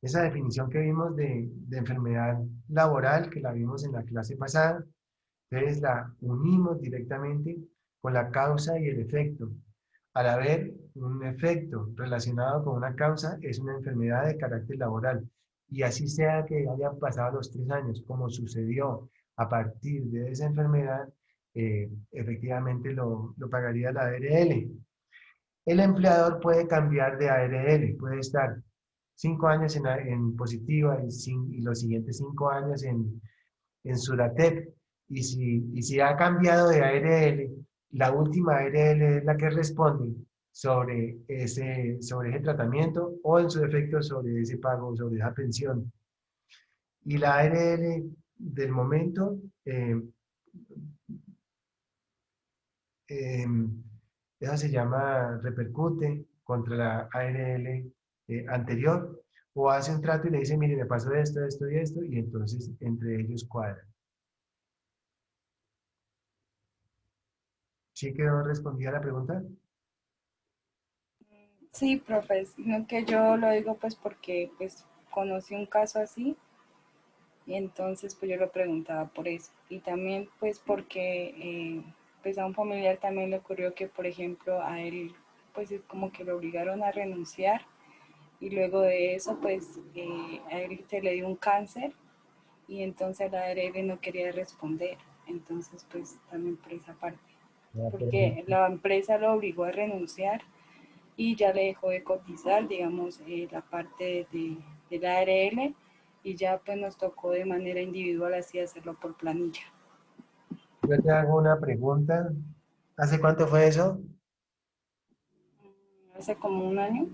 esa definición que vimos de enfermedad laboral, que la vimos en la clase pasada, entonces la unimos directamente con la causa y el efecto. Al haber un efecto relacionado con una causa, es una enfermedad de carácter laboral. Y así sea que hayan pasado los 3 años, como sucedió a partir de esa enfermedad, efectivamente lo pagaría la ARL. El empleador puede cambiar de ARL, puede estar 5 años en positiva y los siguientes 5 años en Suratep. Y si ha cambiado de ARL, la última ARL es la que responde sobre ese tratamiento o en su defecto sobre ese pago, sobre esa pensión. Y la ARL del momento eh, esa se llama repercute contra la ARL anterior o hace un trato y le dice, mire, me pasó esto, esto y esto, y entonces entre ellos cuadran. ¿Sí quedó respondida la pregunta? Sí, profe, sino que yo lo digo pues porque pues conocí un caso así y entonces pues yo lo preguntaba por eso. Y también pues porque pues a un familiar también le ocurrió que, por ejemplo, a él pues es como que lo obligaron a renunciar y luego de eso pues a él se le dio un cáncer y entonces la ARL no quería responder. Entonces pues también por esa parte. Ya, por Porque ejemplo, la empresa lo obligó a renunciar y ya le dejó de cotizar, digamos, la parte de la ARL y ya pues nos tocó de manera individual así hacerlo por planilla. yo te hago una pregunta. ¿Hace cuánto fue eso? Hace como un año,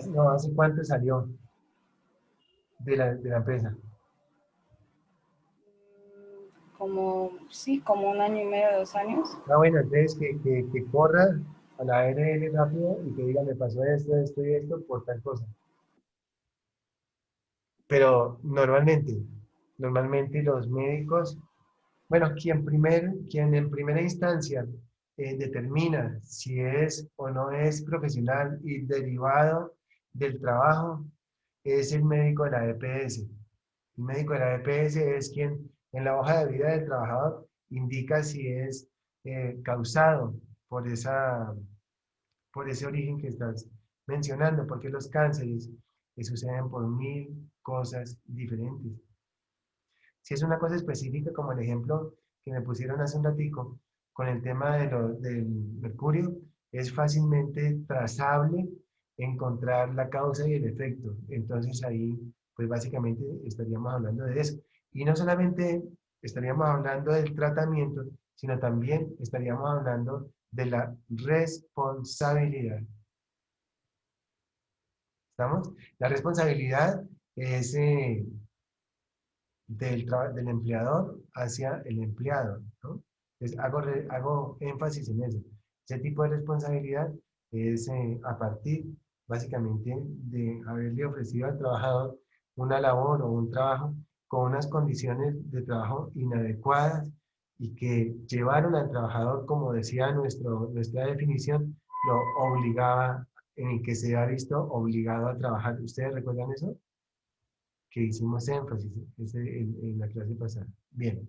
No, ¿hace cuánto salió de la empresa? como, sí, como un año y medio, 2 años. Ah, bueno, entonces que corra a la ARL rápido y que diga, me pasó esto, esto y esto por tal cosa. Pero normalmente los médicos, bueno, quien en primera instancia determina si es o no es profesional y derivado del trabajo es el médico de la EPS. El médico de la EPS es quien en la hoja de vida del trabajador indica si es causado por por ese origen que estás mencionando, porque los cánceres suceden por mil cosas diferentes. Si es una cosa específica, como el ejemplo que me pusieron hace un ratico, con el tema del mercurio, es fácilmente trazable encontrar la causa y el efecto. Entonces ahí, pues básicamente estaríamos hablando de eso. Y no solamente estaríamos hablando del tratamiento, sino también estaríamos hablando de la responsabilidad. ¿Estamos? La responsabilidad es del empleador hacia el empleado, ¿no? Entonces, hago énfasis en eso. Ese tipo de responsabilidad es a partir, básicamente, de haberle ofrecido al trabajador una labor o un trabajo con unas condiciones de trabajo inadecuadas y que llevaron al trabajador, como decía nuestra definición, lo obligaba, en el que se ha visto obligado a trabajar. ¿Ustedes recuerdan eso? Que hicimos énfasis en la clase pasada. Bien.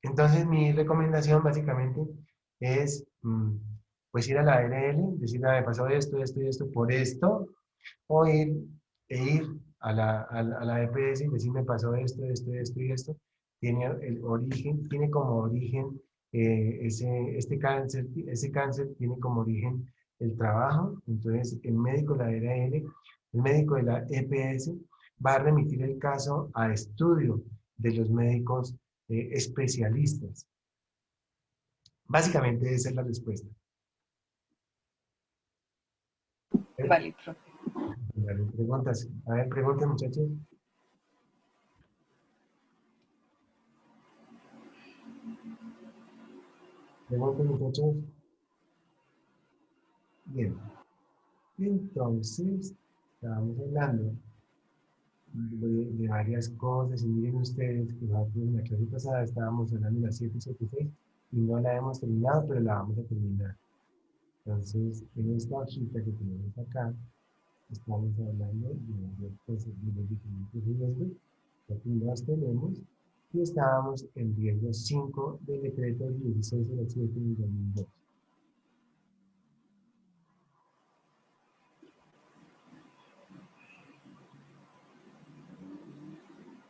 Entonces, mi recomendación básicamente es pues ir a la ARL, decir, me pasó esto, esto y esto por esto, o ir a la EPS y decir, me pasó esto, esto, esto y esto. Tiene el origen, tiene como origen ese cáncer tiene como origen el trabajo. Entonces, el médico de la ARL, el médico de la EPS, va a remitir el caso a estudio de los médicos especialistas. Básicamente esa es la respuesta. Vale, profe. Vale, preguntas. A ver, pregunten, muchachos. Pregunten, muchachos. Bien. Entonces, estábamos hablando de varias cosas y miren ustedes que nosotros en la clase pasada estábamos hablando de la 776 y no la hemos terminado, pero la vamos a terminar. Entonces, en esta hojita que tenemos acá, estamos hablando de los diferentes riesgos, aquí los tenemos, y estábamos en riesgo 5 del decreto 1607 del 2002.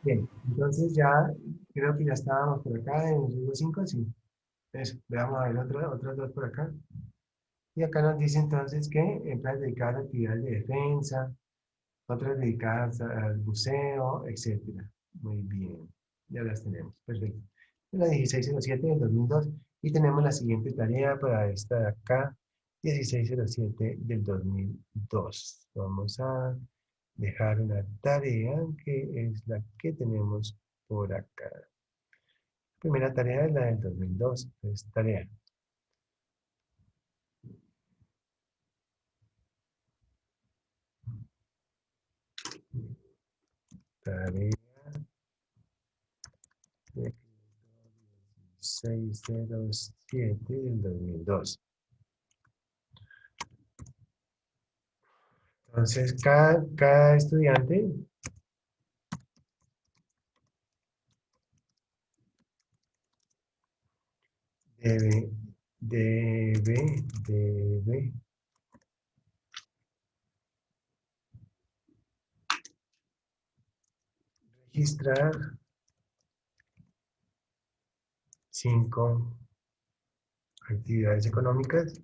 Bien, entonces ya creo que ya estábamos por acá en el riesgo 5, sí. Eso, veamos a ver otras dos por acá. Y acá nos dice entonces que empresas dedicadas a actividades de defensa, otras dedicadas al buceo, etcétera. Muy bien, ya las tenemos, perfecto. La 1607 del 2002 y tenemos la siguiente tarea para esta de acá, 1607 del 2002. Vamos a dejar una tarea que es la que tenemos por acá. Primera tarea es la del 2002, es tarea. Tarea 607 del 2002. Entonces, cada estudiante debe registrar 5 actividades económicas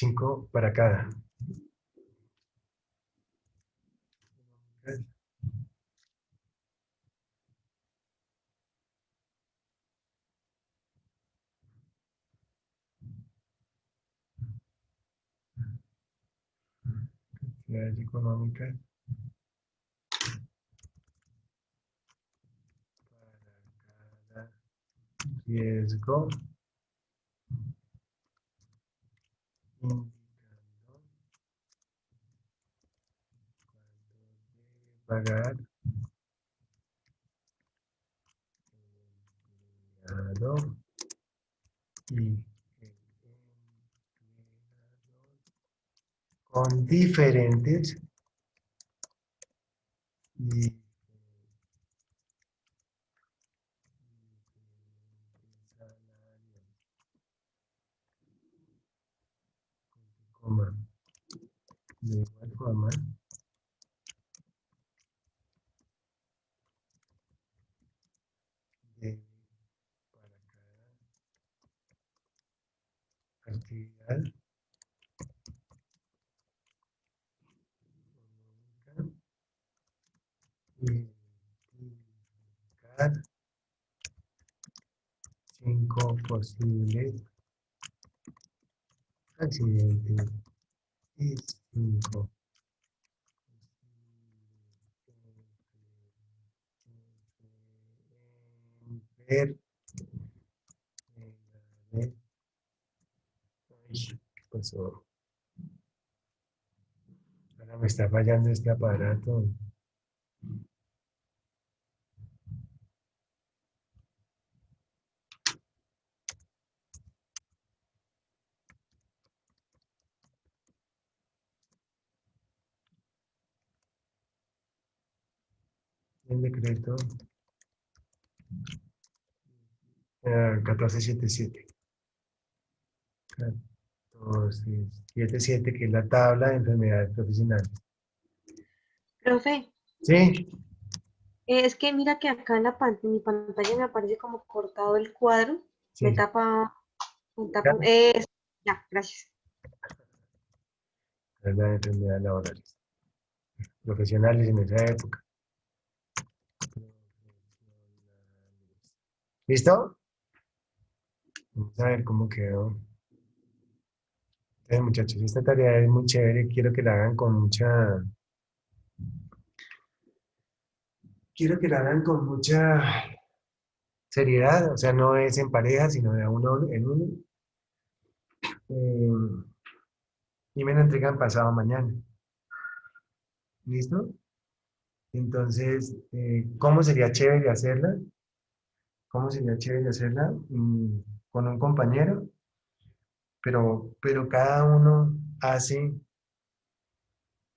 cinco para cada. Actividades económicas para cada riesgo, indicando pagar empleado y con diferentes y coma. De igual forma, debe para cada actividad identificar 5 posibles accidentes y 5 enfermedades. Ay, ¿qué pasó? Ahora me está fallando este aparato. El decreto 1477. 1477, que es la tabla de enfermedades profesionales. Profe, Sí, es que mira que acá en mi pantalla me aparece como cortado el cuadro. sí. Me tapa, Ya. ya, gracias. Tabla de enfermedades laborales. Profesionales en esa época. ¿Listo? Vamos a ver cómo quedó. Entonces, muchachos, esta tarea es muy chévere. Quiero que la hagan con mucha... Quiero que la hagan con mucha seriedad. O sea, no es en pareja, sino de uno en uno. Y me la entregan pasado mañana. ¿Listo? Entonces, ¿cómo sería chévere hacerla? ¿Cómo sería chévere hacerla? Con un compañero, pero cada uno hace,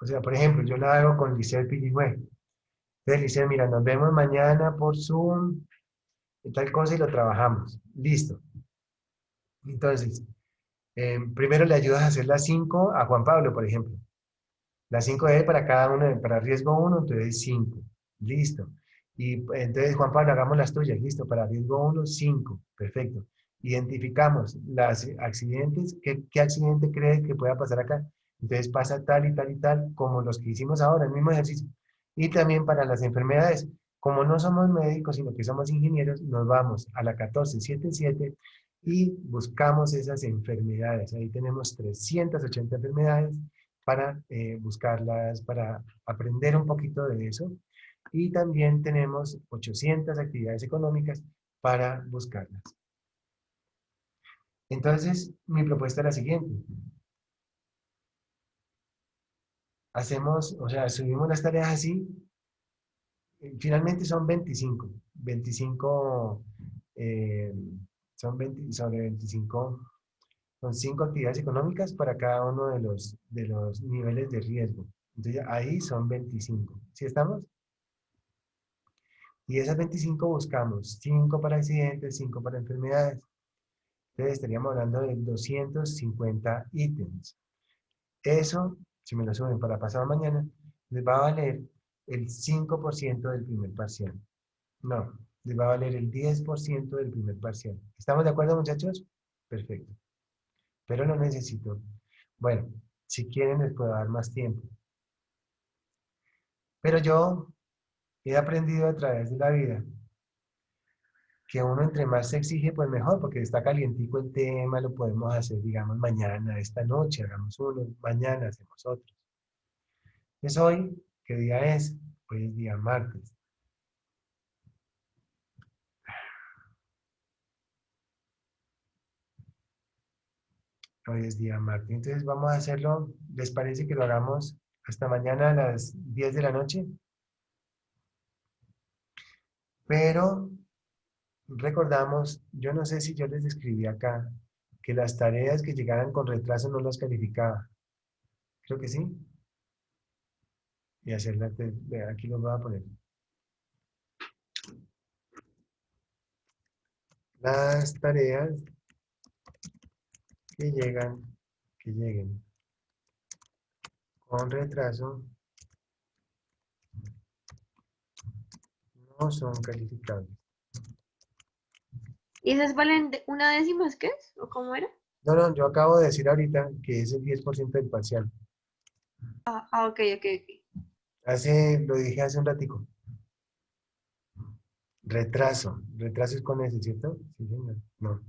o sea, por ejemplo, yo la hago con Lisette Pilligüe. Entonces, Lisette, mira, nos vemos mañana por Zoom y tal cosa y lo trabajamos. Listo. Entonces, primero le ayudas a hacer las 5 a Juan Pablo, por ejemplo. Las 5 de él para cada uno, para riesgo 1, entonces 5. Listo. Y entonces, Juan Pablo, hagamos las tuyas. Listo. Para riesgo 1, 5. Perfecto. Identificamos los accidentes. ¿Qué accidente cree que pueda pasar acá? Entonces pasa tal y tal y tal, como los que hicimos ahora, el mismo ejercicio. Y también para las enfermedades. Como no somos médicos, sino que somos ingenieros, nos vamos a la 1477 y buscamos esas enfermedades. Ahí tenemos 380 enfermedades para buscarlas, para aprender un poquito de eso. Y también tenemos 800 actividades económicas para buscarlas. Entonces, mi propuesta es la siguiente. Hacemos, o sea, subimos las tareas así. Finalmente son 25. 25, son 20, sobre 25, son 5 actividades económicas para cada uno de los niveles de riesgo. Entonces, ahí son 25. ¿Sí estamos? Y esas 25 buscamos 5 para accidentes, 5 para enfermedades. Entonces estaríamos hablando de 250 ítems. Eso, si me lo suben para pasado mañana, les va a valer el 5% del primer parcial. No, les va a valer el 10% del primer parcial. ¿Estamos de acuerdo, muchachos? Perfecto. Pero lo necesito. Bueno, si quieren les puedo dar más tiempo. Pero yo he aprendido a través de la vida que uno entre más se exige, pues mejor, porque está calientico el tema, lo podemos hacer, digamos, mañana, esta noche, hagamos uno, mañana hacemos otro. Es hoy, ¿qué día es? Hoy es día martes. Hoy es día martes. Entonces vamos a hacerlo, ¿les parece que lo hagamos hasta mañana a las 10 de la noche? Pero recordamos, yo no sé si yo les escribí acá, que las tareas que llegaran con retraso no las calificaba. Creo que sí. Y hacerlas, aquí lo voy a poner. Las tareas que lleguen con retraso no son calificables. ¿Y esas valen una décima, es qué es? ¿O cómo era? No, yo acabo de decir ahorita que es el 10% del parcial. Ok. Lo dije hace un ratico. Retraso es con ese, ¿cierto? Sí, señor. No.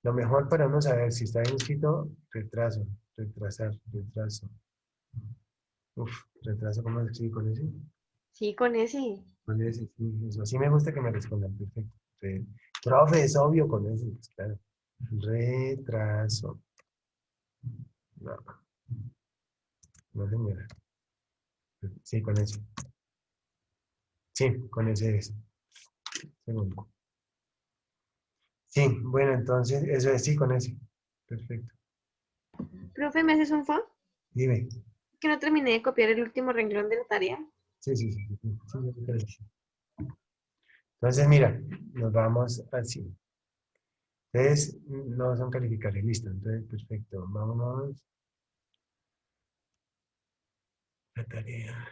Lo mejor para uno saber si está bien escrito, retraso, retraso. Retraso, ¿cómo se escribe con ese? Sí, con ese. Con ese, sí, eso. Así me gusta que me respondan, perfecto. Profe, es obvio con ese, pues, claro. Retraso. No, señora. Sí, con ese. Sí, con ese es. Segundo. Sí, bueno, entonces, eso es sí con ese. Perfecto. Profe, ¿me haces un favor? Dime. Que no terminé de copiar el último renglón de la tarea. Sí. Entonces, mira, nos vamos así. Entonces, no son calificables, listo. Entonces, perfecto. Vámonos. La tarea.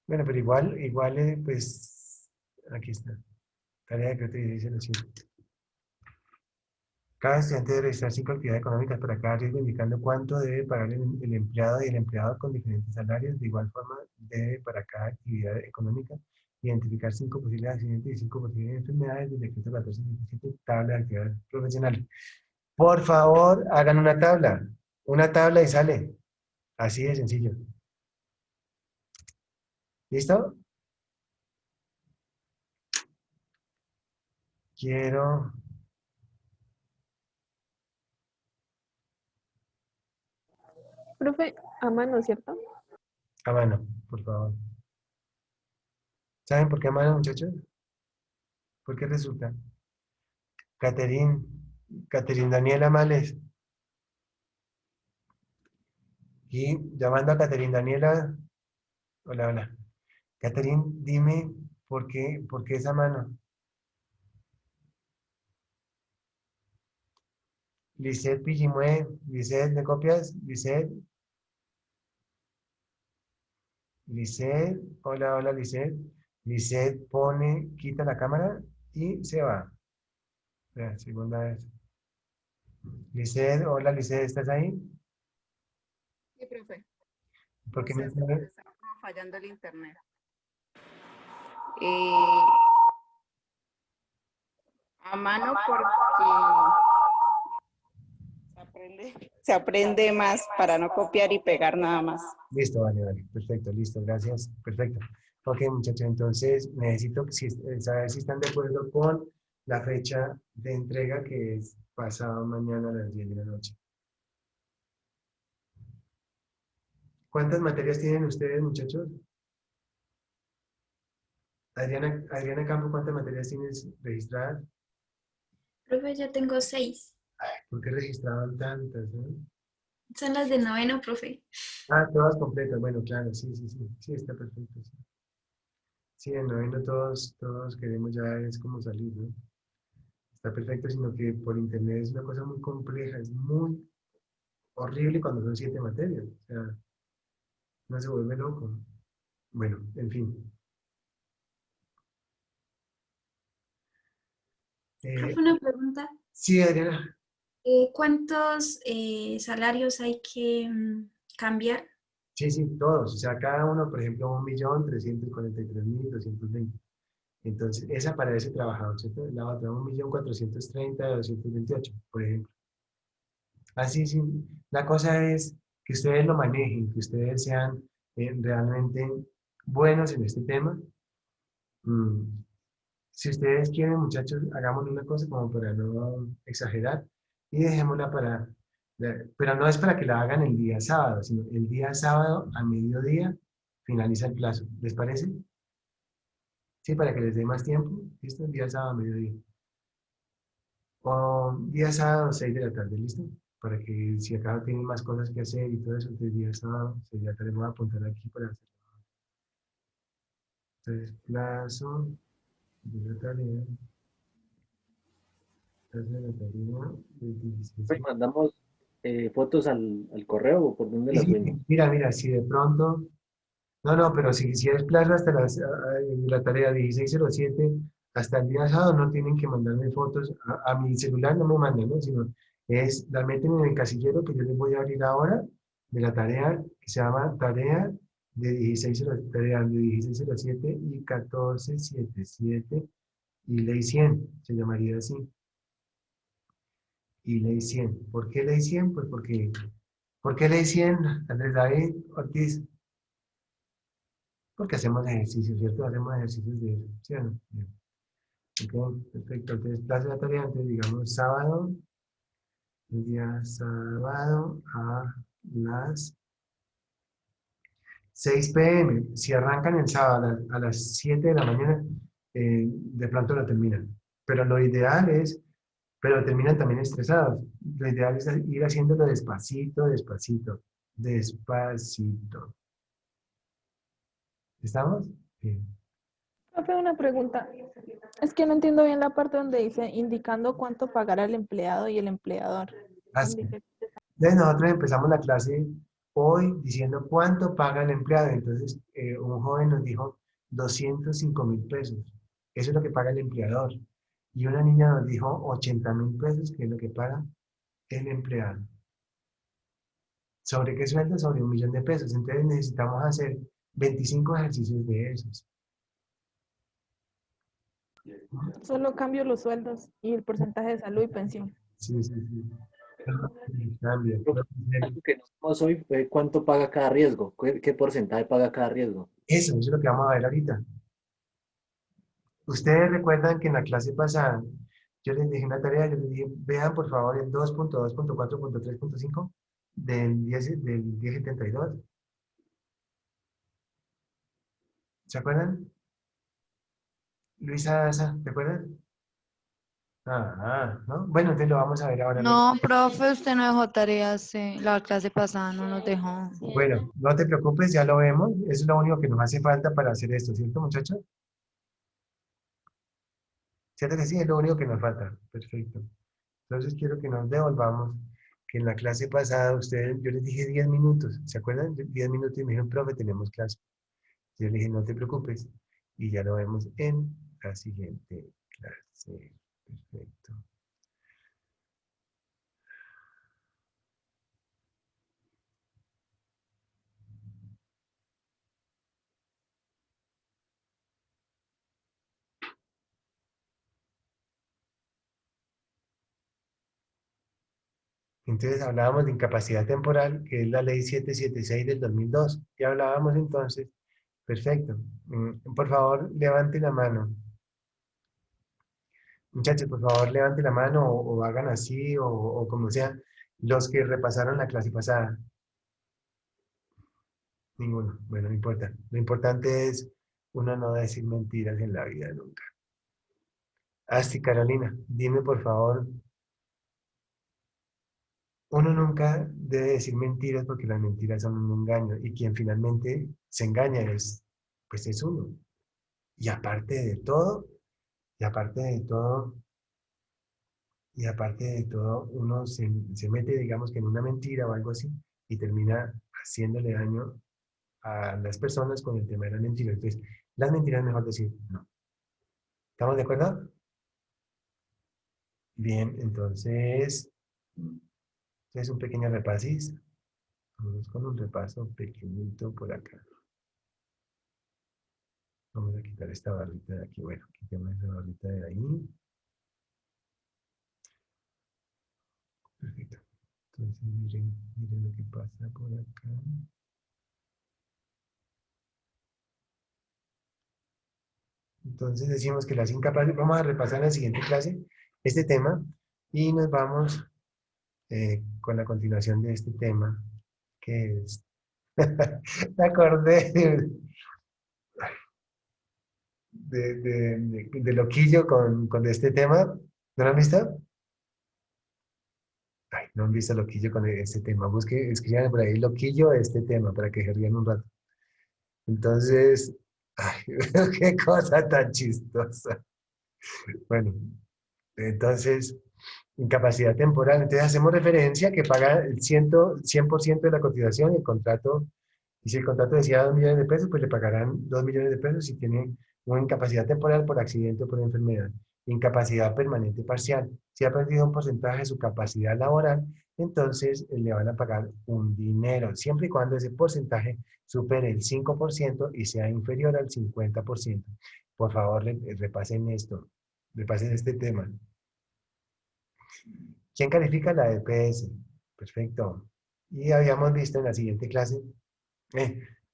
Bueno, pero igual, pues, aquí está. Tarea que te dice lo siguiente. Cada estudiante debe registrar 5 actividades económicas para cada riesgo, indicando cuánto debe pagar el empleado y el empleador con diferentes salarios. De igual forma, debe para cada actividad económica identificar 5 posibles accidentes y 5 posibles enfermedades del decreto 1457, tabla de actividades profesionales. Por favor, hagan una tabla y sale. Así de sencillo. ¿Listo? Quiero... Profe, a mano, ¿cierto? A mano, por favor. ¿Saben por qué a mano, muchachos? ¿Por qué resulta? Caterín Daniela Males. Y llamando a Caterín Daniela. Hola. Caterín, dime por qué esa mano. Lisette Pillimue, Lisette, ¿me copias? Lisette, hola Lisette. Lisette quita la cámara y se va. Vea, segunda vez. Lisette, hola Lisette, ¿estás ahí? Sí, profe. ¿Por No qué sé, me está como fallando el internet. A mano porque se aprende. se aprende más para no copiar y pegar nada más. Listo, vale, vale. Perfecto, listo, gracias. Perfecto. Ok, muchachos, entonces necesito saber si están de acuerdo con la fecha de entrega que es pasado mañana a las 10 de la noche. ¿Cuántas materias tienen ustedes, muchachos? Adriana Campo, ¿cuántas materias tienes registradas? Profe, yo tengo 6. ¿Por qué registraban tantas? Son las de noveno, profe. Ah, todas completas. Bueno, claro, sí, sí, sí. Sí, está perfecto. Sí, sí, en noveno todos queremos ya es como salir, ¿no? Está perfecto, sino que por internet es una cosa muy compleja, es muy horrible cuando son 7 materias. O sea, no se vuelve loco. Bueno, en fin. Profe, una pregunta. Sí, Adriana. ¿Cuántos salarios hay que cambiar? Sí, sí, todos. O sea, cada uno, por ejemplo, 1.343.220. Entonces, esa para ese trabajador, ¿cierto? La otra, 1.430.228, por ejemplo. Así, sí. La cosa es que ustedes lo manejen, que ustedes sean realmente buenos en este tema. Mm, Si ustedes quieren, muchachos, hagamos una cosa como para no exagerar y dejémosla pero no es para que la hagan el día sábado, sino el día sábado a mediodía finaliza el plazo. ¿Les parece? Sí, para que les dé más tiempo. ¿Listo? El día sábado a mediodía. O día sábado 6 de la tarde, ¿listo? Para que si acá tienen más cosas que hacer y todo eso, entonces día sábado 6 de la tarde voy a apuntar aquí para hacer. Entonces, plazo de la tarea. Plazo de la tarea del 16. Pues, ¿mandamos fotos al correo o por dónde Sí, las sí, subimos? mira, si de pronto, no, pero si es plazo hasta la tarea 16:07, hasta el día sábado no tienen que mandarme fotos, a mi celular no me mandan, ¿no? Sino la meten en el casillero que yo les voy a abrir ahora, de la tarea que se llama tarea de 16:07 y 14:77 y ley 100, se llamaría así. Y ley 100. ¿Por qué ley 100? Pues ¿por qué ley 100, Andrés David Ortiz? Porque hacemos ejercicios, ¿cierto? Hacemos ejercicios de eso, ¿sí o no? Bien. Ok, perfecto. Entonces, plazo de tarea, antes digamos sábado, el día sábado a las 6 p.m. Si arrancan el sábado a las 7 de la mañana, de pronto lo terminan. Pero lo ideal es, pero terminan también estresados. Lo ideal es ir haciéndolo despacito, despacito, despacito. ¿Estamos? Bien. Profe, una pregunta. Es que no entiendo bien la parte donde dice indicando cuánto pagará el empleado y el empleador. Así. Entonces nosotros empezamos la clase hoy diciendo cuánto paga el empleado. Entonces un joven nos dijo 205.000 pesos. Eso es lo que paga el empleador. Y una niña nos dijo 80.000 pesos, que es lo que paga el empleado. ¿Sobre qué sueldo? Sobre 1.000.000 de pesos. Entonces necesitamos hacer 25 ejercicios de esos. Solo cambio los sueldos y el porcentaje de salud y pensión. Sí, sí, sí. Cambia. Algo que no vimos hoy fue cuánto paga cada riesgo, qué porcentaje paga cada riesgo. Eso es lo que vamos a ver ahorita. Ustedes recuerdan que en la clase pasada yo les dije una tarea, yo les dije, vean por favor el 2.2.4.3.5 del 1072. ¿Se acuerdan? Luisa Daza, ¿te acuerdas? ¿No? Bueno, entonces lo vamos a ver ahora. No, profe, usted no dejó tareas, la clase pasada no nos dejó. Bueno, no te preocupes, ya lo vemos. Eso es lo único que nos hace falta para hacer esto, ¿cierto, muchachos? ¿Cierto que sí? Es lo único que nos falta. Perfecto. Entonces quiero que nos devolvamos, que en la clase pasada ustedes, yo les dije 10 minutos, ¿se acuerdan? 10 minutos y me dijeron, profe, tenemos clase. Yo les dije, no te preocupes, y ya lo vemos en la siguiente clase. Perfecto. Entonces hablábamos de incapacidad temporal, que es la ley 776 del 2002. Y hablábamos entonces, perfecto. Por favor, levante la mano. Muchachos, por favor, levante la mano o hagan así o como sea. Los que repasaron la clase pasada. Ninguno. Bueno, no importa. Lo importante es uno no decir mentiras en la vida nunca. Asti, Carolina, dime por favor. Uno nunca debe decir mentiras porque las mentiras son un engaño y quien finalmente se engaña pues es uno. Y aparte de todo, y aparte de todo, y aparte de todo, uno se mete, digamos que en una mentira o algo así y termina haciéndole daño a las personas con el tema de las mentiras. Entonces, las mentiras es mejor decir no. ¿Estamos de acuerdo? Bien, entonces es un pequeño repasis. Vamos con un repaso pequeñito por acá. Vamos a quitar esta barrita de aquí. Bueno, quitemos esa barrita de ahí. Perfecto. Entonces, miren lo que pasa por acá. Entonces decimos que las incapaces, vamos a repasar en la siguiente clase este tema y nos vamos con la continuación de este tema, que es, me acordé de Loquillo con este tema. ¿No lo han visto? Ay, no han visto Loquillo con este tema. Escriban por ahí Loquillo este tema para que se rían un rato. Entonces, ay, qué cosa tan chistosa. Bueno, entonces, incapacidad temporal. Entonces hacemos referencia que paga el 100% de la cotización, el contrato, y si el contrato decía 2 millones de pesos, pues le pagarán 2 millones de pesos si tiene una incapacidad temporal por accidente o por enfermedad. Incapacidad permanente parcial. Si ha perdido un porcentaje de su capacidad laboral, entonces le van a pagar un dinero, siempre y cuando ese porcentaje supere el 5% y sea inferior al 50%. Por favor, repasen esto, repasen este tema. ¿Quién califica la EPS? Perfecto. Y habíamos visto en la siguiente clase,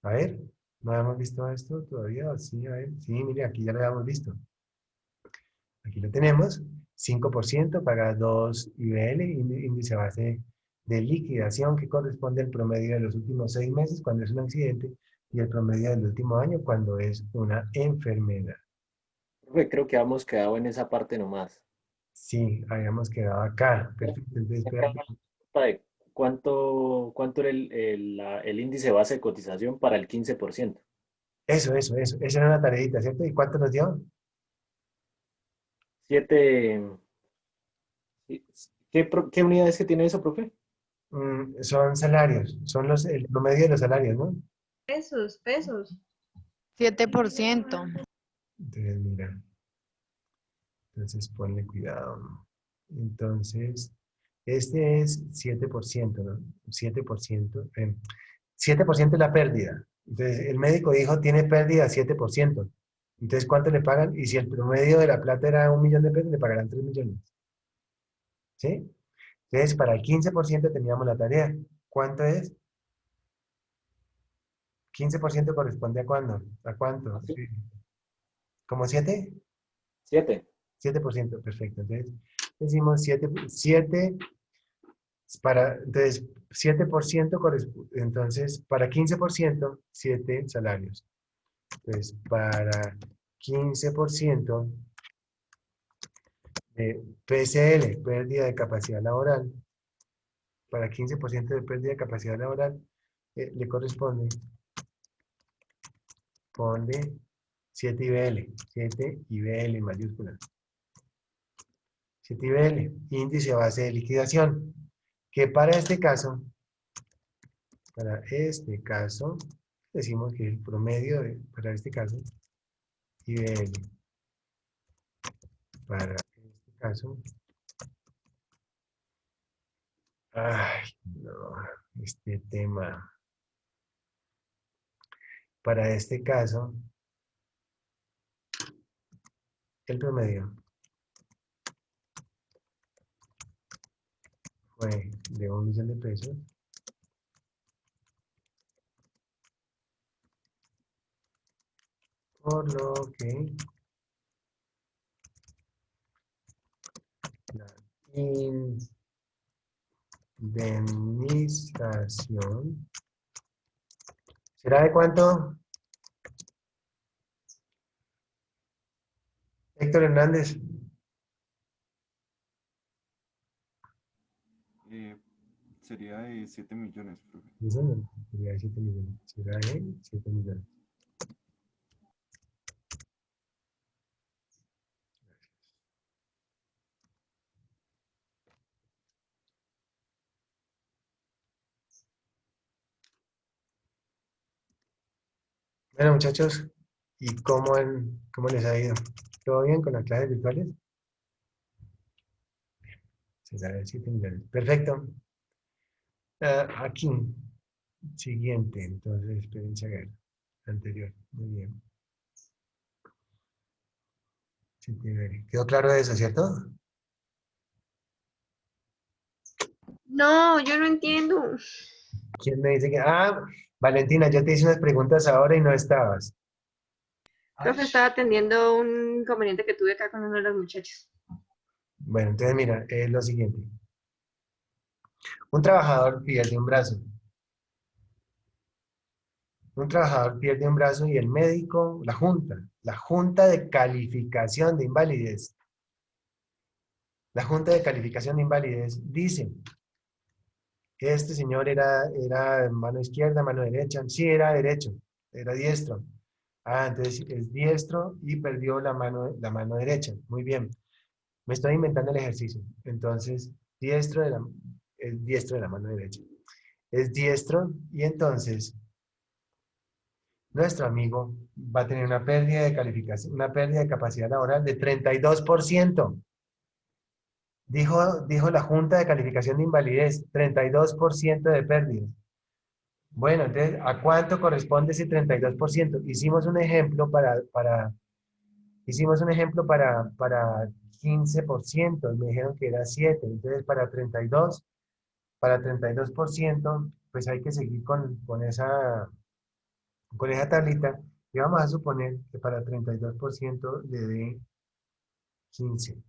a ver, ¿no habíamos visto esto todavía? Sí, a ver, sí, mire, aquí ya lo habíamos visto. Aquí lo tenemos, 5% paga 2 IBL, índice base de liquidación, que corresponde al promedio de los últimos 6 meses cuando es un accidente y el promedio del último año cuando es una enfermedad. Profe, creo que habíamos quedado en esa parte nomás. Sí, habíamos quedado acá. Perfecto, entonces espérate. De ¿Cuánto era el índice base de cotización para el 15%? Eso. Esa era una tareita, ¿cierto? ¿Y cuánto nos dio? 7. ¿Qué unidades que tiene eso, profe? Son salarios, son el promedio de los salarios, ¿no? Pesos. 7%. Entonces, mira. Entonces, ponle cuidado. Entonces, este es 7%, ¿no? 7%. 7% es la pérdida. Entonces, el médico dijo, tiene pérdida 7%. Entonces, ¿cuánto le pagan? Y si el promedio de la plata era 1 millón de pesos, le pagarán 3 millones. ¿Sí? Entonces, para el 15% teníamos la tarea. ¿Cuánto es? 15% corresponde a cuándo? ¿A cuánto? ¿Sí? ¿Como 7? 7. 7%, perfecto. Entonces, decimos 7 entonces, 7% corresponde, entonces, para 15%, 7 salarios. Entonces, para 15% de PSL, pérdida de capacidad laboral, para 15% de pérdida de capacidad laboral, le corresponde, ponle 7 IBL, 7 IBL en mayúsculas. 7 IBL, índice base de liquidación, que para este caso, decimos que el promedio, para este caso, IBL, para este caso, ay, no, este tema, para este caso, el promedio fue de 1 millón de pesos. Por lo que la indemnización será de cuánto? Héctor Hernández. Sería de 7 millones, profe. Sí, señor, sería de 7 millones. Será de 7 millones. Bueno, muchachos, ¿y cómo les ha ido? ¿Todo bien con las clases virtuales? Será de 7 millones. Perfecto. Aquí, siguiente, entonces, experiencia guerra. Anterior, muy bien. Sí, ¿quedó claro eso, cierto? No, yo no entiendo. ¿Quién me dice que? Ah, Valentina, yo te hice unas preguntas ahora y no estabas. Profe, estaba atendiendo un inconveniente que tuve acá con uno de los muchachos. Bueno, entonces mira, es lo siguiente. Un trabajador pierde un brazo. Un trabajador pierde un brazo y el médico, la junta de calificación de invalidez. La junta de calificación de invalidez dice que este señor era mano izquierda, mano derecha. Sí, era derecho, era diestro. Ah, entonces es diestro y perdió la mano derecha. Muy bien. Me estoy inventando el ejercicio. Entonces, es diestro de la mano derecha. Es diestro y entonces nuestro amigo va a tener una pérdida de calificación, una pérdida de capacidad laboral de 32%. Dijo la Junta de Calificación de Invalidez, 32% de pérdida. Bueno, entonces, ¿a cuánto corresponde ese 32%? Hicimos un ejemplo para 15%, me dijeron que era 7, entonces para 32%, pues hay que seguir con esa tablita, y vamos a suponer que para 32% le dé 15.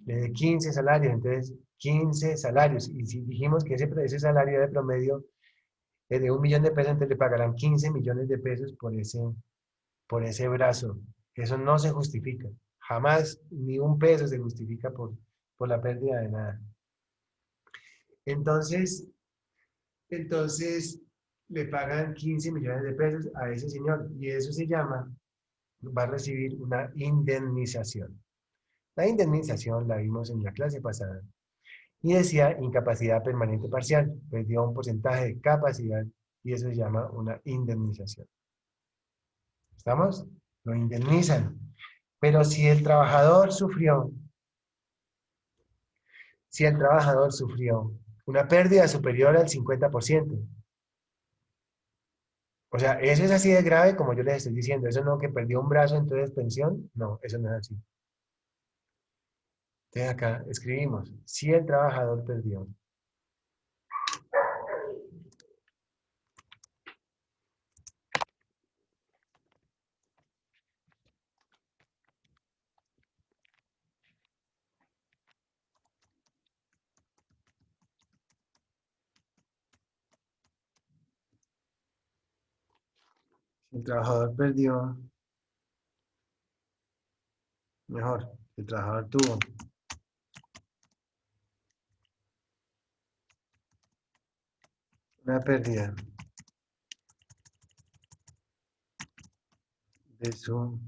Le dé 15 salarios, entonces 15 salarios. Y si dijimos que ese salario de promedio es de 1 millón de pesos, entonces le pagarán 15 millones de pesos por ese brazo. Eso no se justifica. Jamás ni un peso se justifica por la pérdida de nada. Entonces le pagan 15 millones de pesos a ese señor y eso se llama, va a recibir una indemnización. La indemnización la vimos en la clase pasada y decía incapacidad permanente parcial, pues dio un porcentaje de capacidad y eso se llama una indemnización. ¿Estamos? Lo indemnizan. Pero si el trabajador sufrió una pérdida superior al 50%, o sea, eso es así de grave como yo les estoy diciendo, eso no que perdió un brazo entonces pensión, no, eso no es así. Entonces acá escribimos, si el trabajador perdió el trabajador perdió, mejor, el trabajador tuvo una pérdida de su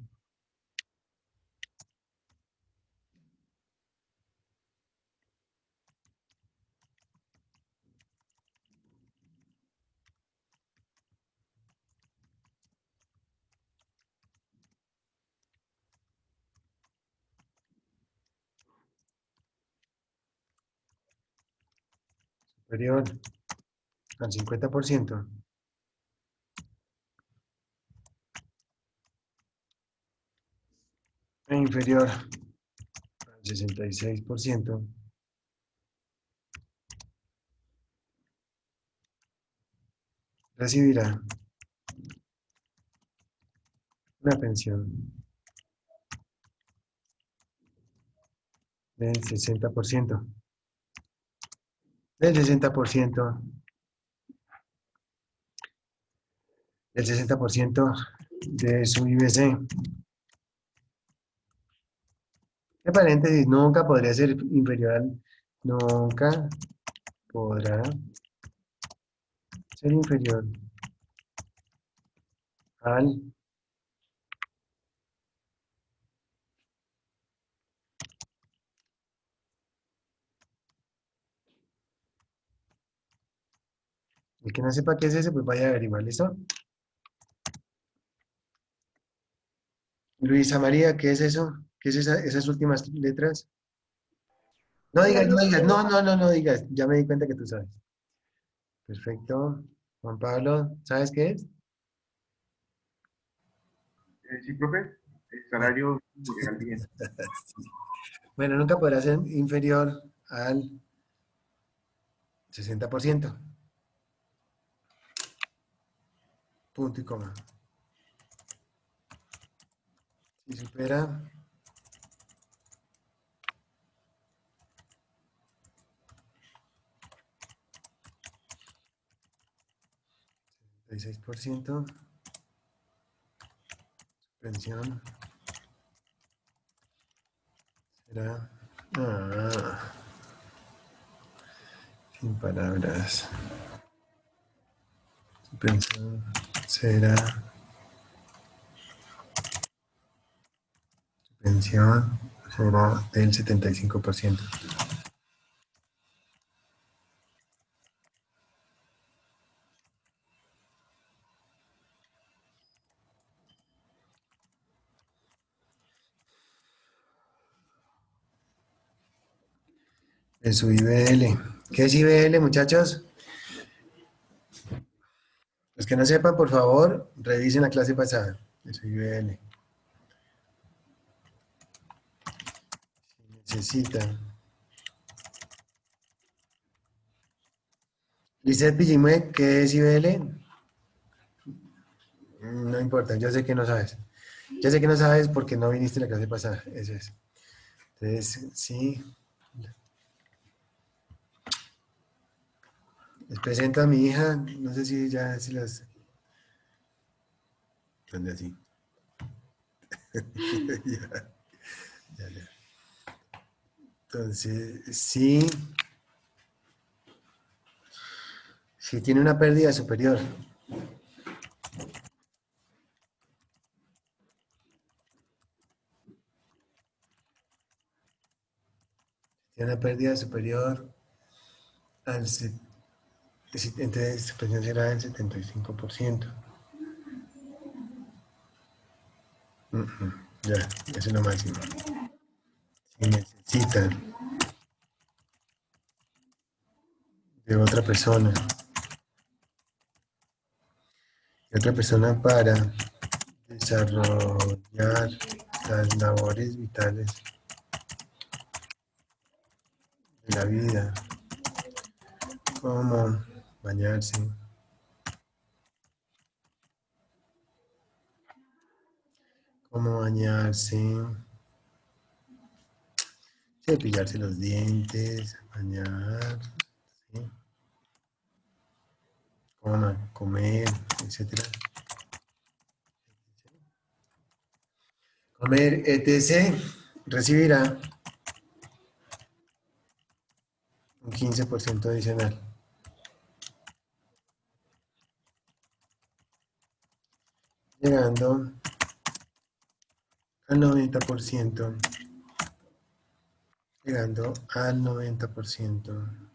superior al 50%, e inferior al 66%, recibirá una pensión del 60%, del 60%, del 60% de su IBC. Entre paréntesis, nunca podría ser inferior al, nunca podrá ser inferior al el que no sepa qué es eso, pues vaya a averiguar, ¿listo? Luisa María, ¿qué es eso? ¿Qué es esas últimas letras? No digas, no digas, no digas, ya me di cuenta que tú sabes. Perfecto. Juan Pablo, ¿sabes qué es? Sí, profe, el salario legal vigente. Bueno, nunca podrá ser inferior al 60%. Punto y coma. Si supera el 6%, pensión será sin palabras. Su pensión será del 75%. De su IBL. ¿Qué es IBL, muchachos? Los que no sepan, por favor, revisen la clase pasada de su IBL. Si necesitan. Lizeth Pillimue, ¿qué es IBL? No importa, yo sé que no sabes. Yo sé que no sabes porque no viniste a la clase pasada. Eso es. Entonces, sí. Les presento a mi hija. No sé si ya si las... ¿Dónde así? Ya. Entonces, sí. Si tiene una pérdida superior. Tiene una pérdida superior al... Entonces, su pensión será del 75%. Ya, eso es lo máximo. Si necesitan de otra persona para desarrollar las labores vitales de la vida, como bañarse, cepillarse los dientes, bañar, ¿sí? Comer, etcétera. Comer, etc., recibirá un 15% adicional. Llegando al 90%. Llegando al 90%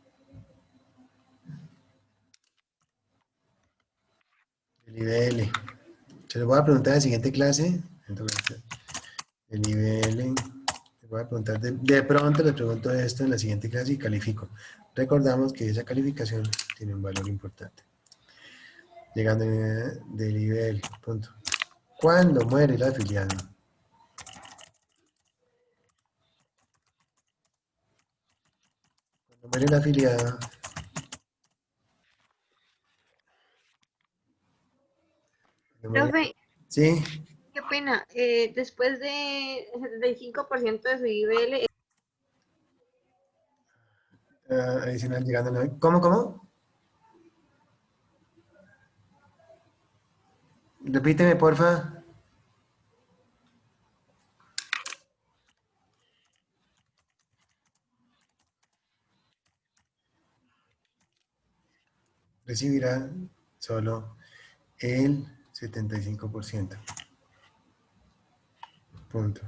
del IBL. Se lo voy a preguntar en la siguiente clase. Entonces, el IBL, les voy a preguntar, de pronto les pregunto esto en la siguiente clase y califico. Recordamos que esa calificación tiene un valor importante. Llegando del IBL, punto. ¿Cuándo muere el afiliado? Cuando muere el afiliado, Profe, Sí, qué pena. Después de 75% de su IBL, adicional llegando a 9. ¿Cómo? Repíteme, porfa. Recibirá solo el 75%. Punto.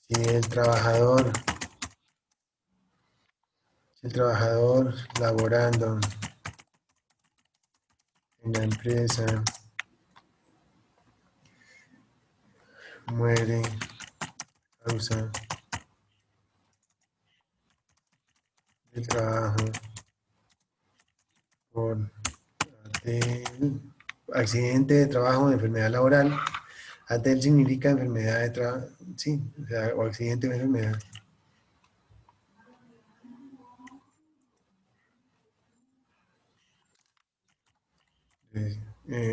Si el trabajador laborando en la empresa muere a causa del trabajo por accidente de trabajo o enfermedad laboral. ATEL significa enfermedad de trabajo, sí, o sea, o accidente o enfermedad.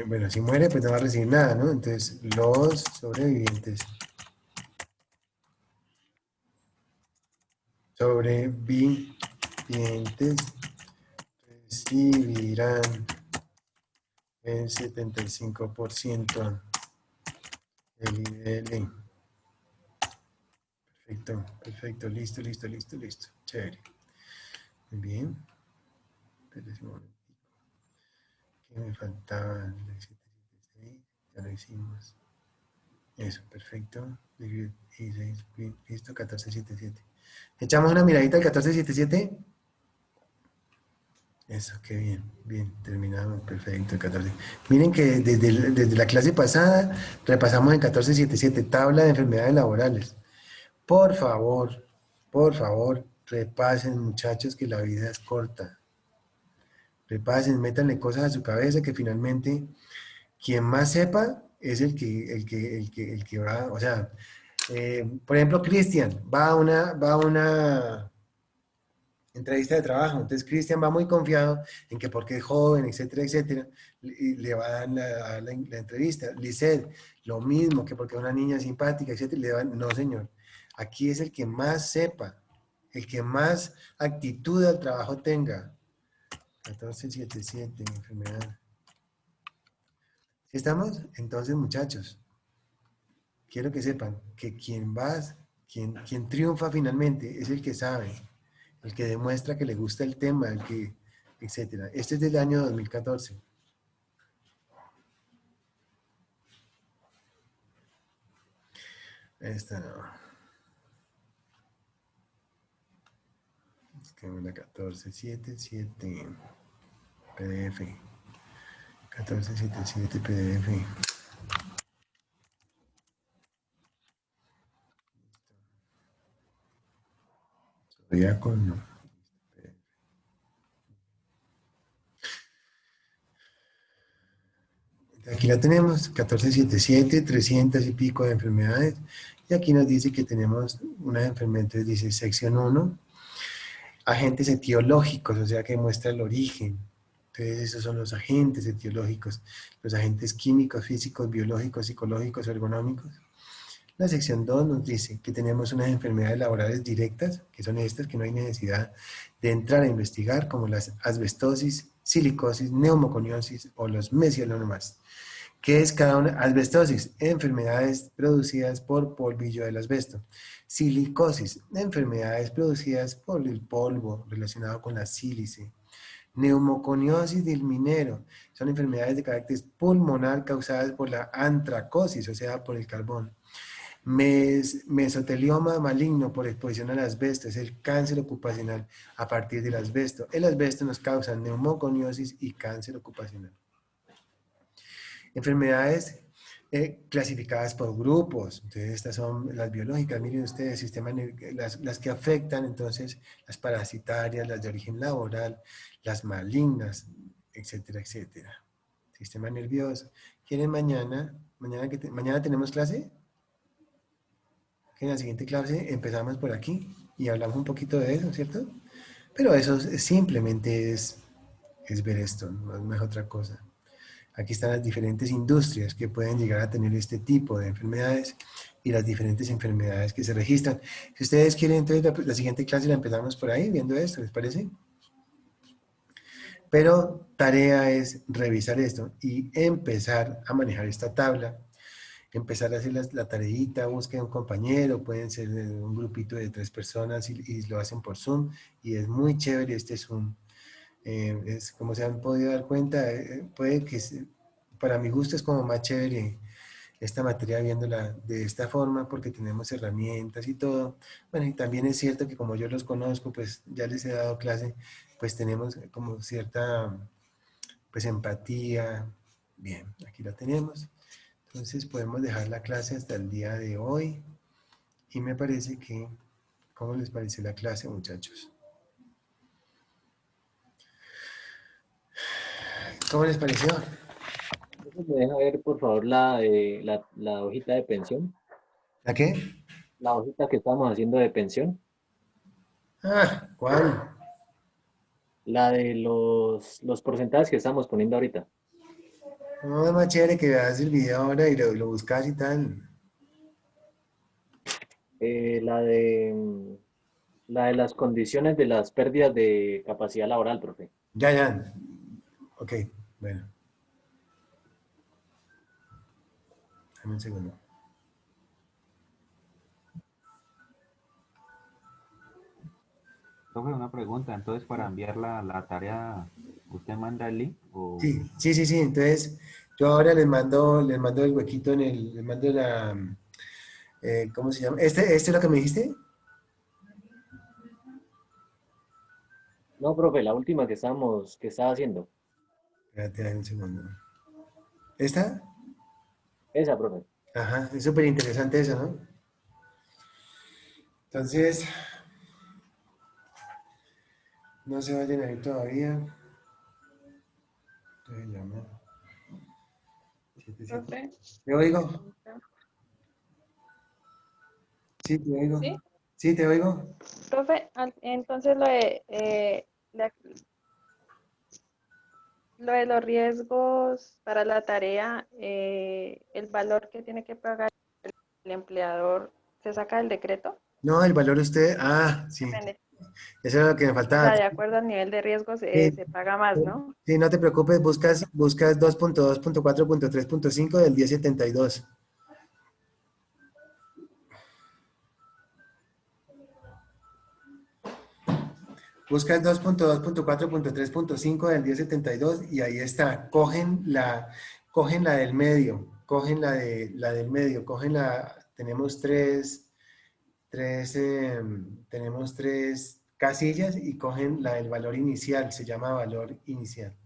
Bueno, si muere, pues no va a recibir nada, ¿no? Entonces, los sobrevivientes recibirán el 75% del IBL. Perfecto, listo. Chévere. Muy bien. Espérese un momento. ¿Qué me faltaba? 776, ya lo hicimos. Eso, perfecto. Listo, 1477. ¿Echamos una miradita al 1477? Eso, qué bien, terminamos, perfecto, 14. Miren que desde la clase pasada repasamos en 1477, tabla de enfermedades laborales. Por favor, repasen, muchachos, que la vida es corta. Repasen, métanle cosas a su cabeza que finalmente quien más sepa es el que va, o sea, por ejemplo, Cristian va a una entrevista de trabajo. Entonces, Cristian va muy confiado en que porque es joven, etcétera, y le va a dar la entrevista. Lisset, lo mismo, que porque es una niña simpática, etcétera, le van, no, señor. Aquí es el que más sepa, el que más actitud al trabajo tenga. 1477, enfermedad. ¿Sí estamos? Entonces, muchachos, quiero que sepan que quien triunfa finalmente es el que sabe, el que demuestra que le gusta el tema, etcétera. Este es del año 2014. Esta no. Es que una 1477 PDF. 1477 PDF. Ya con... Aquí la tenemos, 1477, 300 y pico de enfermedades. Y aquí nos dice que tenemos una enfermedad, entonces dice sección 1, agentes etiológicos, o sea que muestra el origen. Entonces esos son los agentes etiológicos, los agentes químicos, físicos, biológicos, psicológicos, ergonómicos. La sección 2 nos dice que tenemos unas enfermedades laborales directas, que son estas que no hay necesidad de entrar a investigar, como las asbestosis, silicosis, neumoconiosis o los mesionomas. ¿Qué es cada una? Asbestosis, enfermedades producidas por polvillo del asbesto. Silicosis, enfermedades producidas por el polvo relacionado con la sílice. Neumoconiosis del minero, son enfermedades de carácter pulmonar causadas por la antracosis, o sea, por el carbón. Mesotelioma maligno por exposición al asbesto, es el cáncer ocupacional a partir del asbesto. El asbesto nos causa neumoconiosis y cáncer ocupacional. Enfermedades clasificadas por grupos, entonces estas son las biológicas, miren ustedes, las que afectan, entonces las parasitarias, las de origen laboral, las malignas, etcétera. Sistema nervioso. ¿Quieren mañana tenemos clase? Que en la siguiente clase empezamos por aquí y hablamos un poquito de eso, ¿cierto? Pero eso simplemente es es ver esto, no es otra cosa. Aquí están las diferentes industrias que pueden llegar a tener este tipo de enfermedades y las diferentes enfermedades que se registran. Si ustedes quieren, entonces la siguiente clase la empezamos por ahí, viendo esto, ¿les parece? Pero tarea es revisar esto y empezar a manejar esta tabla, empezar a hacer la tareita, busquen un compañero, pueden ser un grupito de 3 personas y lo hacen por Zoom y es muy chévere este Zoom. Es como se han podido dar cuenta, puede que para mi gusto es como más chévere esta materia viéndola de esta forma porque tenemos herramientas y todo. Bueno, y también es cierto que como yo los conozco, pues ya les he dado clase, pues tenemos como cierta pues empatía. Bien, aquí la tenemos. Entonces podemos dejar la clase hasta el día de hoy y me parece que, ¿cómo les parece la clase, muchachos? ¿Cómo les pareció? ¿Me deja ver, por favor, la hojita de pensión? ¿La qué? La hojita que estamos haciendo de pensión. Ah, ¿cuál? La de los porcentajes que estamos poniendo ahorita. No, es más chévere que veas el video ahora y lo buscas y tal. La de las condiciones de las pérdidas de capacidad laboral, profe. Ya. Ok, bueno. Dame un segundo. Profe, una pregunta. Entonces, para enviar la tarea, ¿usted manda el link? O... Sí. Entonces, yo ahora les mando el huequito les mando ¿cómo se llama? ¿Este es lo que me dijiste? No, profe, la última que estaba haciendo. Espérate, dame un segundo. ¿Esta? Esa, profe. Ajá, es súper interesante eso, ¿no? Entonces, no se vayan a ir todavía. Entonces, llama. Profe. ¿Te oigo? Sí, te oigo. ¿Sí? Sí, te oigo. Profe, entonces lo de los riesgos para la tarea, el valor que tiene que pagar el empleador, ¿se saca del decreto? No, el valor usted, sí. Depende. Eso es lo que me O faltaba. sea, de acuerdo al nivel de riesgo Sí, se paga más, ¿no? sí, no te preocupes, buscas 2.2.4.3.5 del 1072. Buscas 2.2.4.3.5 del 1072 y ahí está. Cogen la del medio, tenemos tres casillas y cogen la del valor inicial, se llama valor inicial.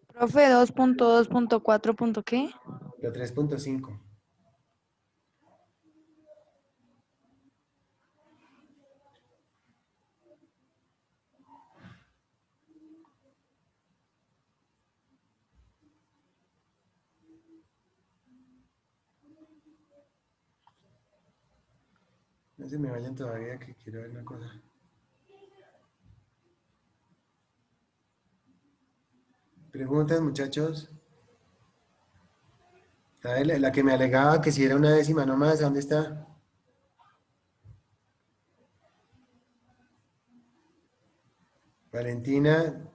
Profe, 2.2.4. ¿Qué? Lo 3.5. No se me vayan todavía que quiero ver una cosa. ¿Preguntas, muchachos? A ver, la que me alegaba que si era una décima nomás, ¿dónde está? Valentina,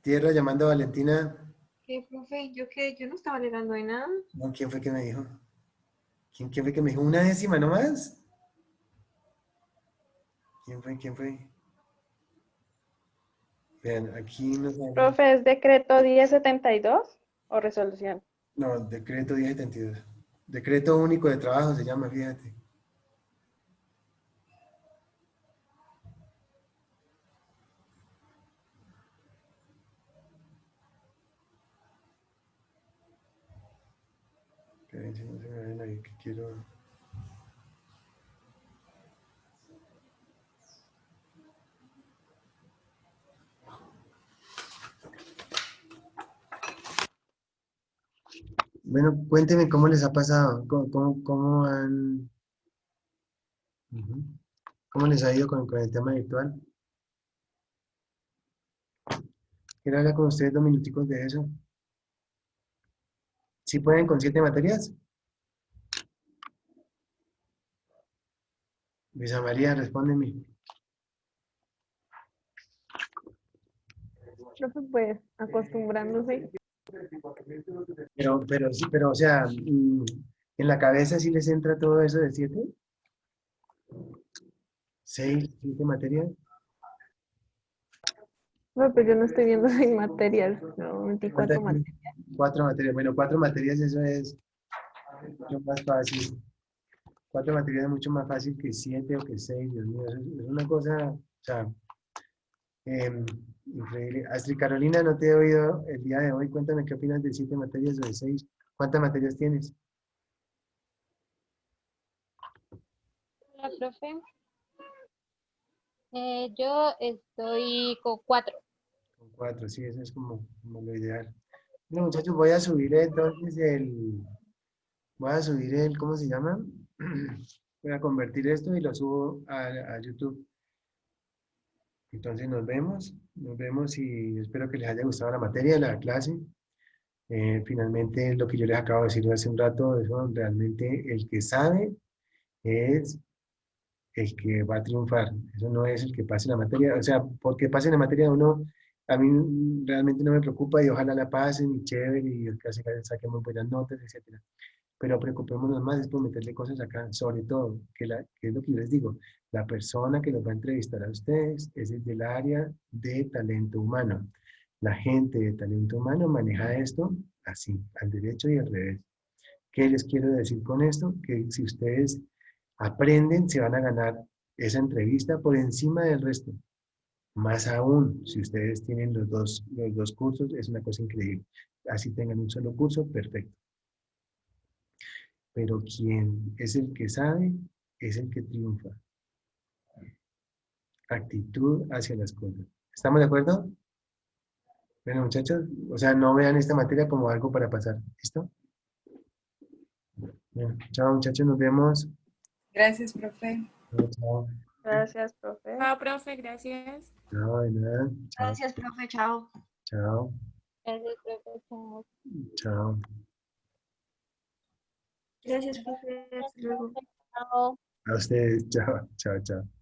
tierra llamando a Valentina. ¿Qué, profe? ¿Yo qué? Yo no estaba alegando de nada. No, ¿quién fue que me dijo? ¿Quién fue que me dijo una décima nomás? ¿Quién fue? Vean, aquí no sale. Profe, ¿es decreto 1072 o resolución? No, decreto 1072. Decreto único de trabajo se llama, fíjate. Esperen, si no se me ven ahí que quiero. Bueno, cuéntenme cómo les ha pasado, cómo han, cómo les ha ido con el tema virtual. Quiero hablar con ustedes 2 minuticos de eso. ¿Sí pueden con 7 materias? Luisa María, respóndeme. Profe, pues acostumbrándose. Pero sí, pero o sea, ¿en la cabeza sí les entra todo eso de 7? 6, 7 materias. No, pues yo no estoy viendo sin materias, no, 24 ¿Cuántas? materias. 4 materias. Bueno, 4 materias, eso es mucho más fácil. 4 materias es mucho más fácil que 7 o que 6, Dios mío. Es una cosa, o sea, increíble. Astrid Carolina, no te he oído el día de hoy. Cuéntame qué opinas de 7 materias o de 6. ¿Cuántas materias tienes? Hola, profe. Yo estoy con 4. Con 4, sí, eso es como lo ideal. Bueno, muchachos, voy a subir entonces ¿cómo se llama? Voy a convertir esto y lo subo a YouTube. Entonces nos vemos y espero que les haya gustado la materia, la clase. Finalmente, lo que yo les acabo de decir hace un rato, eso realmente el que sabe es el que va a triunfar. Eso no es el que pase la materia. O sea, porque pase la materia uno, a mí realmente no me preocupa y ojalá la pasen y chévere y el que saque muy buenas notas, etcétera. Pero preocupémonos más es por meterle cosas acá, sobre todo, que es lo que yo les digo, la persona que nos va a entrevistar a ustedes es el del área de talento humano. La gente de talento humano maneja esto así, al derecho y al revés. ¿Qué les quiero decir con esto? Que si ustedes aprenden, se van a ganar esa entrevista por encima del resto. Más aún, si ustedes tienen los dos cursos, es una cosa increíble. Así tengan un solo curso, perfecto. Pero quien es el que sabe, es el que triunfa. Actitud hacia las cosas. ¿Estamos de acuerdo? Bueno, muchachos, o sea, no vean esta materia como algo para pasar. ¿Listo? Bueno, chao, muchachos, nos vemos. Gracias, profe. Chao, chao. Gracias, profe. Chao, profe, gracias. No, de nada. Chao, Gracias, profe, chao. chao, Gracias, profe. Chao. chao. Gracias, profe. Hasta luego. Chao. A ustedes, chao, chao, chao.